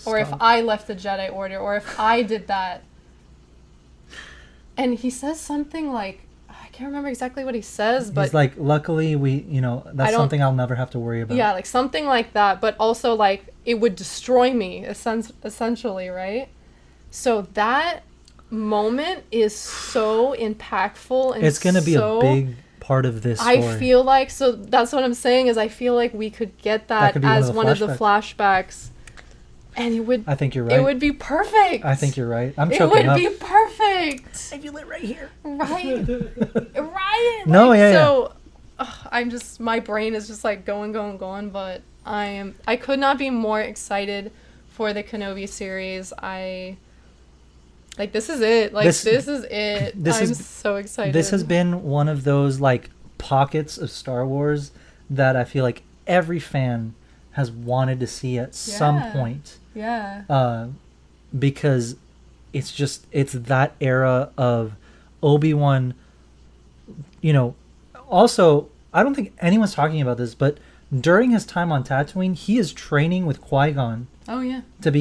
or if Stop. I left the Jedi Order, or if I did that?" And he says something like, I can't remember exactly what he says, but He's like, luckily that's don't- something I'll never have to worry about. yeah, like something like that, but also like it would destroy me, essentially, right? So that moment is so impactful, and It's gonna be so, a big part of this story. I feel like, so that's what I'm saying, is I feel like we could get that could be as one of the flashbacks, and it would I think you're right. it would be perfect. I think you're right. I'm it choking would up. be perfect. I feel it right here. Right. Right. No, like, yeah, so I'm just, my brain is just like going, but I could not be more excited for the Kenobi series. This is it. Like this is it. I'm so excited. This has been one of those like pockets of Star Wars that I feel like every fan has wanted to see at some point. Yeah. Because it's that era of Obi-Wan, you know. Also, I don't think anyone's talking about this, but during his time on Tatooine, he is training with Qui-Gon Oh yeah. to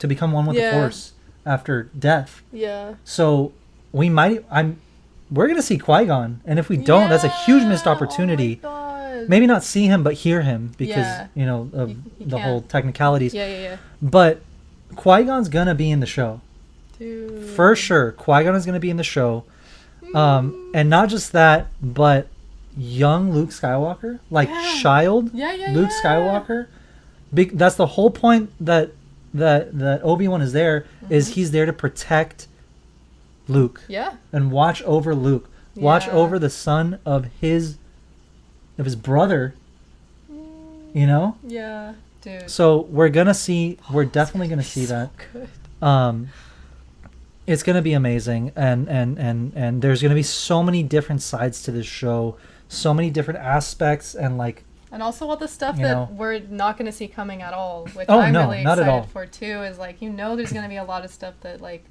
become one with the Force after death. Yeah. So we're gonna see Qui-Gon, and if we don't, that's a huge missed opportunity. Oh my God. Maybe not see him, but hear him, because Yeah. you know of You the can't. whole technicalities. Yeah. But Qui-Gon's gonna be in the show Dude. for sure. Qui-Gon is gonna be in the show, and not just that, but young Luke Skywalker, like Yeah. child Yeah. Luke Skywalker. That's the whole point that Obi-Wan is there. Is he's there to protect Luke Yeah. and watch over Luke, watch Yeah. over the son of his brother, you know. Yeah. Dude. So we're definitely gonna see that. Good. It's gonna be amazing, and there's gonna be so many different sides to this show, so many different aspects, and like. And also all the stuff You that know. we're not going to see coming at all, which Oh, I'm no, really not at all. excited for too, is like, there's going to be a lot of stuff that like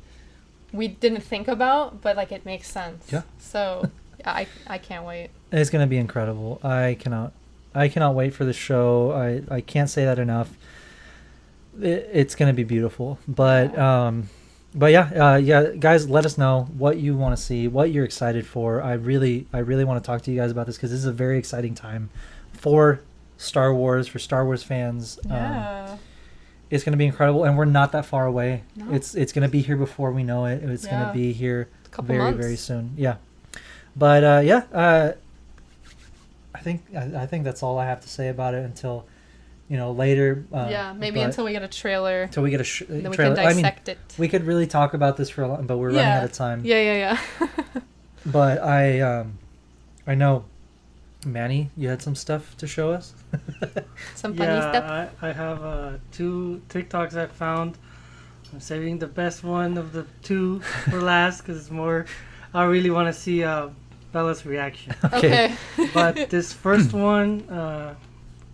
we didn't think about, but like it makes sense. Yeah. So I can't wait. It's gonna be incredible. I cannot wait for the show. I can't say that enough. It's gonna be beautiful. But But yeah, guys, let us know what you want to see, what you're excited for. I really want to talk to you guys about this because this is a very exciting time for Star Wars fans. Yeah. It's going to be incredible, and we're not that far away. No. It's going to be here before we know it. It's going to be here couple months. very soon. Yeah. But I think that's all I have to say about it until later. Maybe until we get a trailer. Until we get a then trailer. We can dissect it. We could really talk about this for a long, but we're running out of time. Yeah. But I know, Manny, you had some stuff to show us. Some funny stuff. I have 2 TikToks I found. I'm saving the best one of the 2 for last because it's more. I really want to see Bella's reaction. Okay. But this first one, I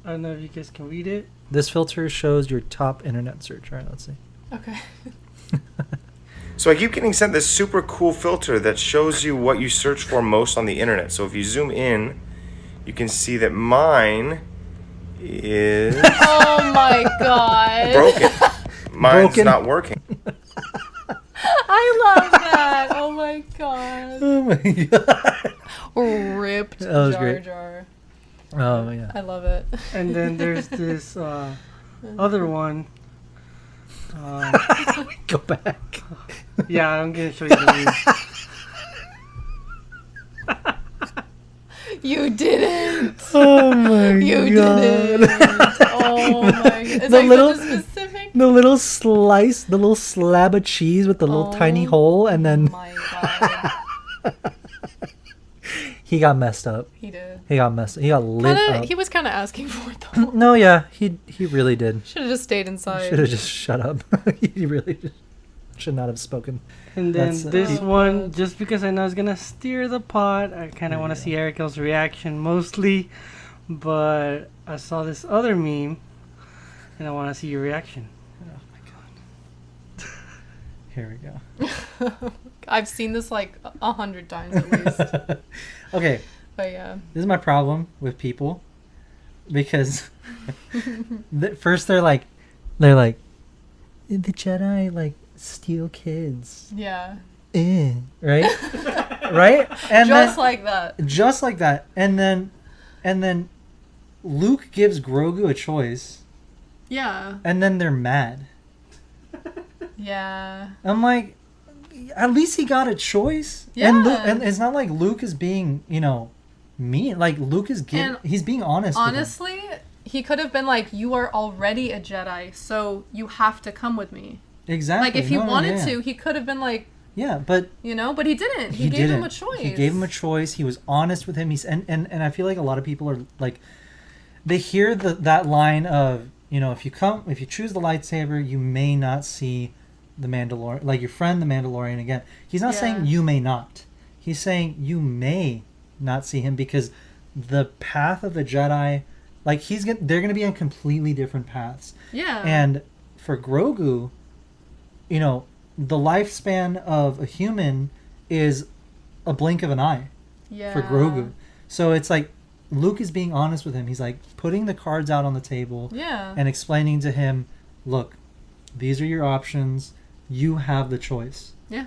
don't know if you guys can read it. This filter shows your top internet search. All right, let's see. Okay. So I keep getting sent this super cool filter that shows you what you search for most on the internet. So if you zoom in, you can see that mine is Oh my god. broken. Mine's not working. I love that. Oh my god. Oh my god. Ripped That was Jar great. Jar. Oh yeah. I love it. And then there's this other one. Go back. Yeah, I'm going to show you the link. You didn't. Oh my You god. didn't. Oh my god. It's The like little- such a specific. The little slice, the little slab of cheese with the little tiny hole, and Oh then my god. he got messed up. He did. He got lit up. He was kind of asking for it though. No, yeah, he really did. Should have just stayed inside. Should have just shut up. He really just should not have spoken. And then That's, this Oh, one, God. just because I know it's going to steer the pot, I kind of want to see Arakel's reaction mostly. But I saw this other meme, and I want to see your reaction. Oh my god. Here we go. I've seen this like 100 times at least. Okay, But yeah. this is my problem with people because first they're like the Jedi like steal kids, Yeah. right? Right? And Just like that. just like that, and then Luke gives Grogu a choice, Yeah. and then they're mad. Yeah. I'm like, at least he got a choice. Yeah. And it's not like Luke is being, mean. Like Luke is he's being honest. Honestly, he could have been like, "You are already a Jedi, so you have to come with me." Exactly. Like if he No, wanted yeah. to, he could have been like, Yeah, but but he didn't. He gave him a choice. He gave him a choice. He was honest with him. And I feel like a lot of people are like, they hear that line of, if you choose the lightsaber, you may not see the Mandalorian, like your friend the Mandalorian again. He's not saying you may not. He's saying you may not see him because the path of the Jedi, like they're going to be on completely different paths. Yeah. And for Grogu, the lifespan of a human is a blink of an eye for Grogu. So it's like Luke is being honest with him. He's like putting the cards out on the table and explaining to him, look, these are your options. You have the choice. Yeah.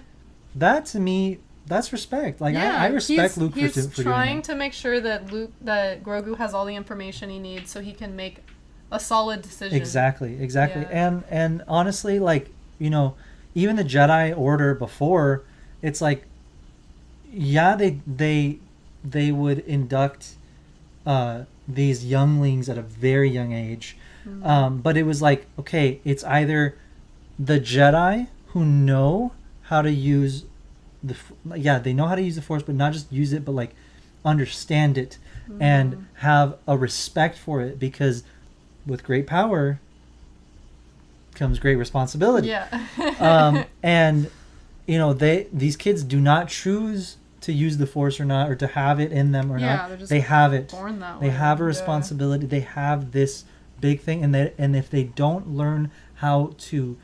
That to me, that's respect. Like I respect Luke for doing trying that. to make sure that that Grogu has all the information he needs so he can make a solid decision. Exactly. Yeah. And honestly, like, even the Jedi Order before, it's like, yeah, they would induct these younglings at a very young age, but it was like, okay, it's either the Jedi who know how to use they know how to use the Force, but not just use it, but like understand it and have a respect for it, because with great power comes great responsibility. Yeah. And these kids do not choose to use the Force or not, or to have it in them or Yeah, not. they're just They have it. born that They way. have a Yeah. responsibility. They have this big thing, and if they don't learn how to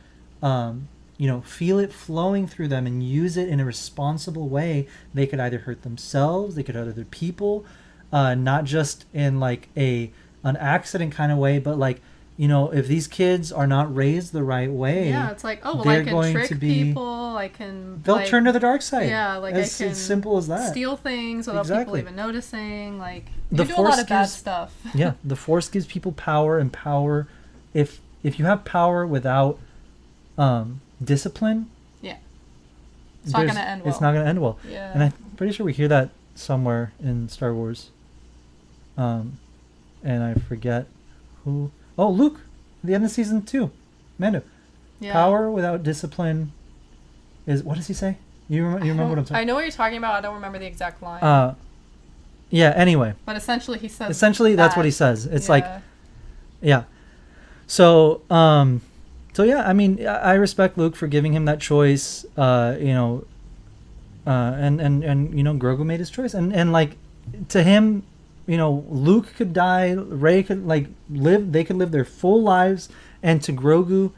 feel it flowing through them and use it in a responsible way, they could either hurt themselves, they could hurt other people, not just in like an accident kind of way, but like if these kids are not raised the right way, Yeah, it's like, oh, well, they're I can going trick to be- people. I can. they'll like, turn to the dark side. Yeah, like It's I can as simple as that. steal things without people Exactly. even noticing. Like you The do a lot Force of bad gives- stuff. Yeah, the Force gives people power, and power. If you have power without discipline, It's not there's- gonna end well. It's not going to end well. Yeah. And I'm pretty sure we hear that somewhere in Star Wars. And I forget who. Oh, Luke, at the end of season 2, Mando. Yeah. Power without discipline is, what does he say? You remember what I'm I talking? know what you're talking about. I don't remember the exact line. Yeah. Anyway, but essentially, he says. that's what he that. says. It's like, Yeah. yeah. So, yeah. I mean, I respect Luke for giving him that choice. And Grogu made his choice, and like, to him, Luke could die, Rey could live. They could live their full lives, and to Grogu,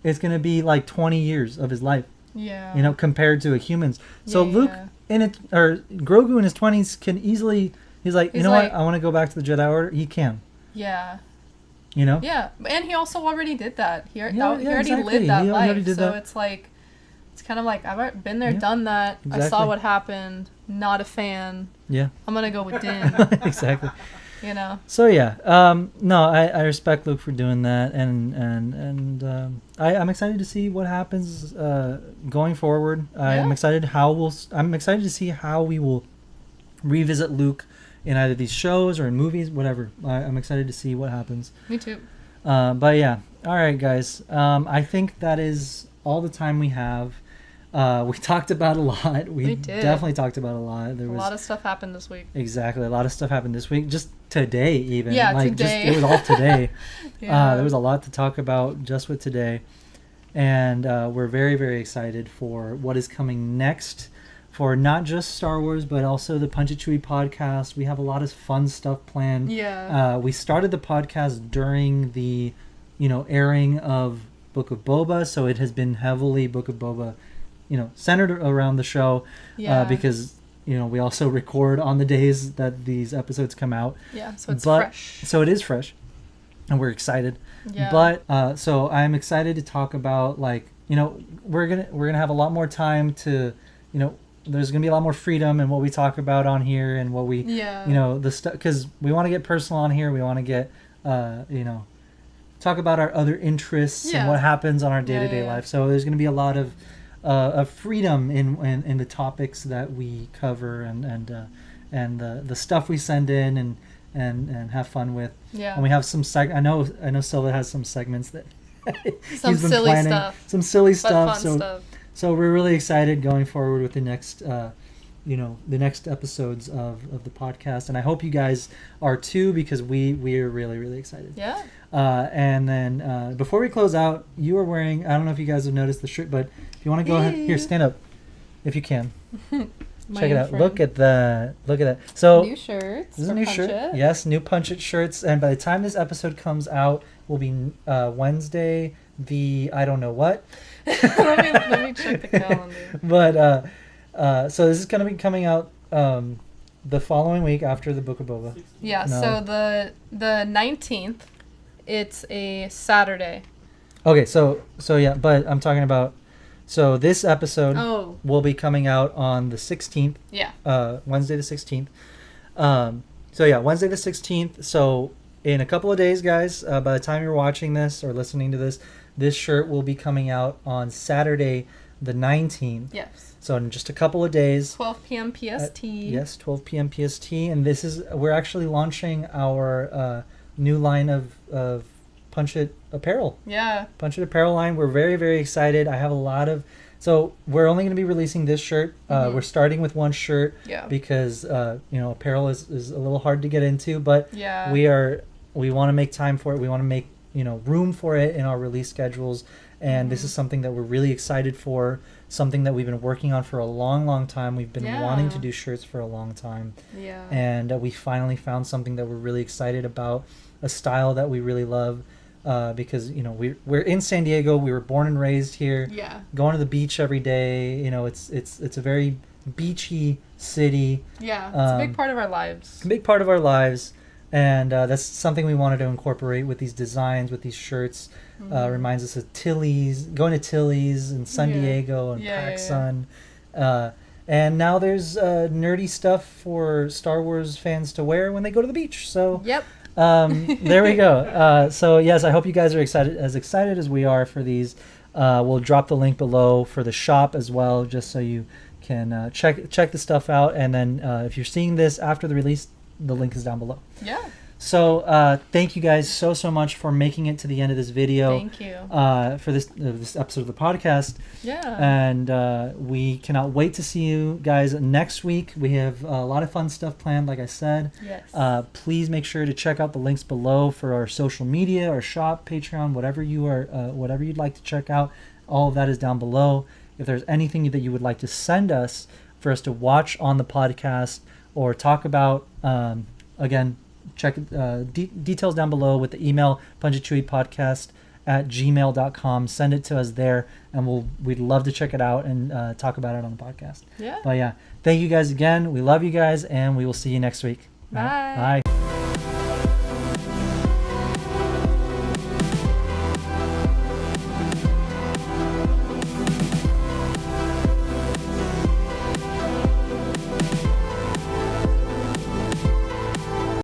it's gonna be like 20 years of his life. Yeah. Compared to a human's. So Yeah, Luke yeah. Grogu in his 20s can easily. He's like, He's you know like- what? I want to go back to the Jedi Order. He can. Yeah. Yeah. And he also already did that. He already exactly. lived that He already life. did So that. it's like, it's kind of like, I've been there, Yeah, done that. I exactly. saw what happened. Not a fan. Yeah. I'm gonna go with Din. Exactly. So yeah, no, I respect Luke for doing that, and I'm excited to see what happens going forward. I'm Yeah. excited to see how we will revisit Luke in either these shows or in movies, whatever. I'm excited to see what happens. Me too. But yeah, all right, guys. I think that is all the time we have. We talked about a lot. We did. definitely talked about a lot. There A was lot of stuff happened this week. exactly a lot of stuff happened this week. Just today, even Today. it was all today. Yeah. There was a lot to talk about just with today, and we're very, very excited for what is coming next. For not just Star Wars, but also the Punch It Chewie podcast. We have a lot of fun stuff planned. Yeah. We started the podcast during the, airing of Book of Boba, so it has been heavily Book of Boba, centered around the show. Yeah. Because we also record on the days that these episodes come out. Yeah. So it's But- fresh. So it is fresh, and we're excited. Yeah. But so I'm excited to talk about we're gonna have a lot more time to there's gonna be a lot more freedom in what we talk about on here and what we Yeah. the stuff, because we want to get personal on here. We want to get talk about our other interests and Yeah. what happens on our day-to-day yeah. life. So there's gonna be a lot of freedom in the topics that we cover and the stuff we send in and have fun with. Yeah. And we have some I know Silva has some segments that Some he's been silly planning. stuff. Some silly But stuff. fun So stuff. so we're really excited going forward with the next the next episodes of the podcast, and I hope you guys are too, because we are really, really excited. Yeah. And then before we close out, you are wearing, I don't know if you guys have noticed the shirt, but if you want to go ahead, here, stand up if you can. My Check it out. friend. Look at that. So New shirts. this is a for new Punch shirt. It. Yes, new Punch It shirts. And by the time this episode comes out, will be Wednesday, the I don't know what. let me check the calendar. But so this is going to be coming out the following week after the Book of Boba. Yeah. No. So the 19th, it's a Saturday. Okay, so yeah, but I'm talking about, so this episode Oh. will be coming out on the 16th, Yeah. Wednesday the 16th. So yeah, Wednesday the 16th. So in a couple of days, guys, by the time you're watching this or listening to this shirt will be coming out on Saturday the 19th. Yes. So in just a couple of days. 12 p.m. PST. Yes, 12 p.m. PST, and we're actually launching our new line of Punch It apparel. Yeah. Punch It apparel line. We're very, very excited. I have a lot of, so we're only going to be releasing this shirt. We're starting with one shirt Yeah. because apparel is a little hard to get into, but Yeah. we want to make time for it. We want to make room for it in our release schedules, and this is something that we're really excited for. Something that we've been working on for a long, long time. We've been wanting to do shirts for a long time. Yeah. And we finally found something that we're really excited about, a style that we really love, because we're in San Diego. We were born and raised here. Yeah. Going to the beach every day. It's a very beachy city. Yeah. It's a big Um, part of our lives. A big part of our lives. And that's something we wanted to incorporate with these designs, with these shirts. Reminds us of Tilly's, going to Tilly's in San Diego and PacSun. And now there's nerdy stuff for Star Wars fans to wear when they go to the beach. So there we go. So yes, I hope you guys are excited as we are for these. We'll drop the link below for the shop as well, just so you can check the stuff out. And then if you're seeing this after the release, the link is down below. Yeah. So thank you guys so much for making it to the end of this video. Thank you. For this episode of the podcast. Yeah. And we cannot wait to see you guys next week. We have a lot of fun stuff planned, like I said. Yes. Please make sure to check out the links below for our social media, our shop, Patreon, whatever you'd like to check out. All of that is down below. If there's anything that you would like to send us for us to watch on the podcast or talk about, again, check details down below with the email punchitchewiepodcast@gmail.com. Send it to us there, and we'd love to check it out and talk about it on the podcast. Yeah. But yeah, thank you guys again. We love you guys, and we will see you next week. Bye. Bye.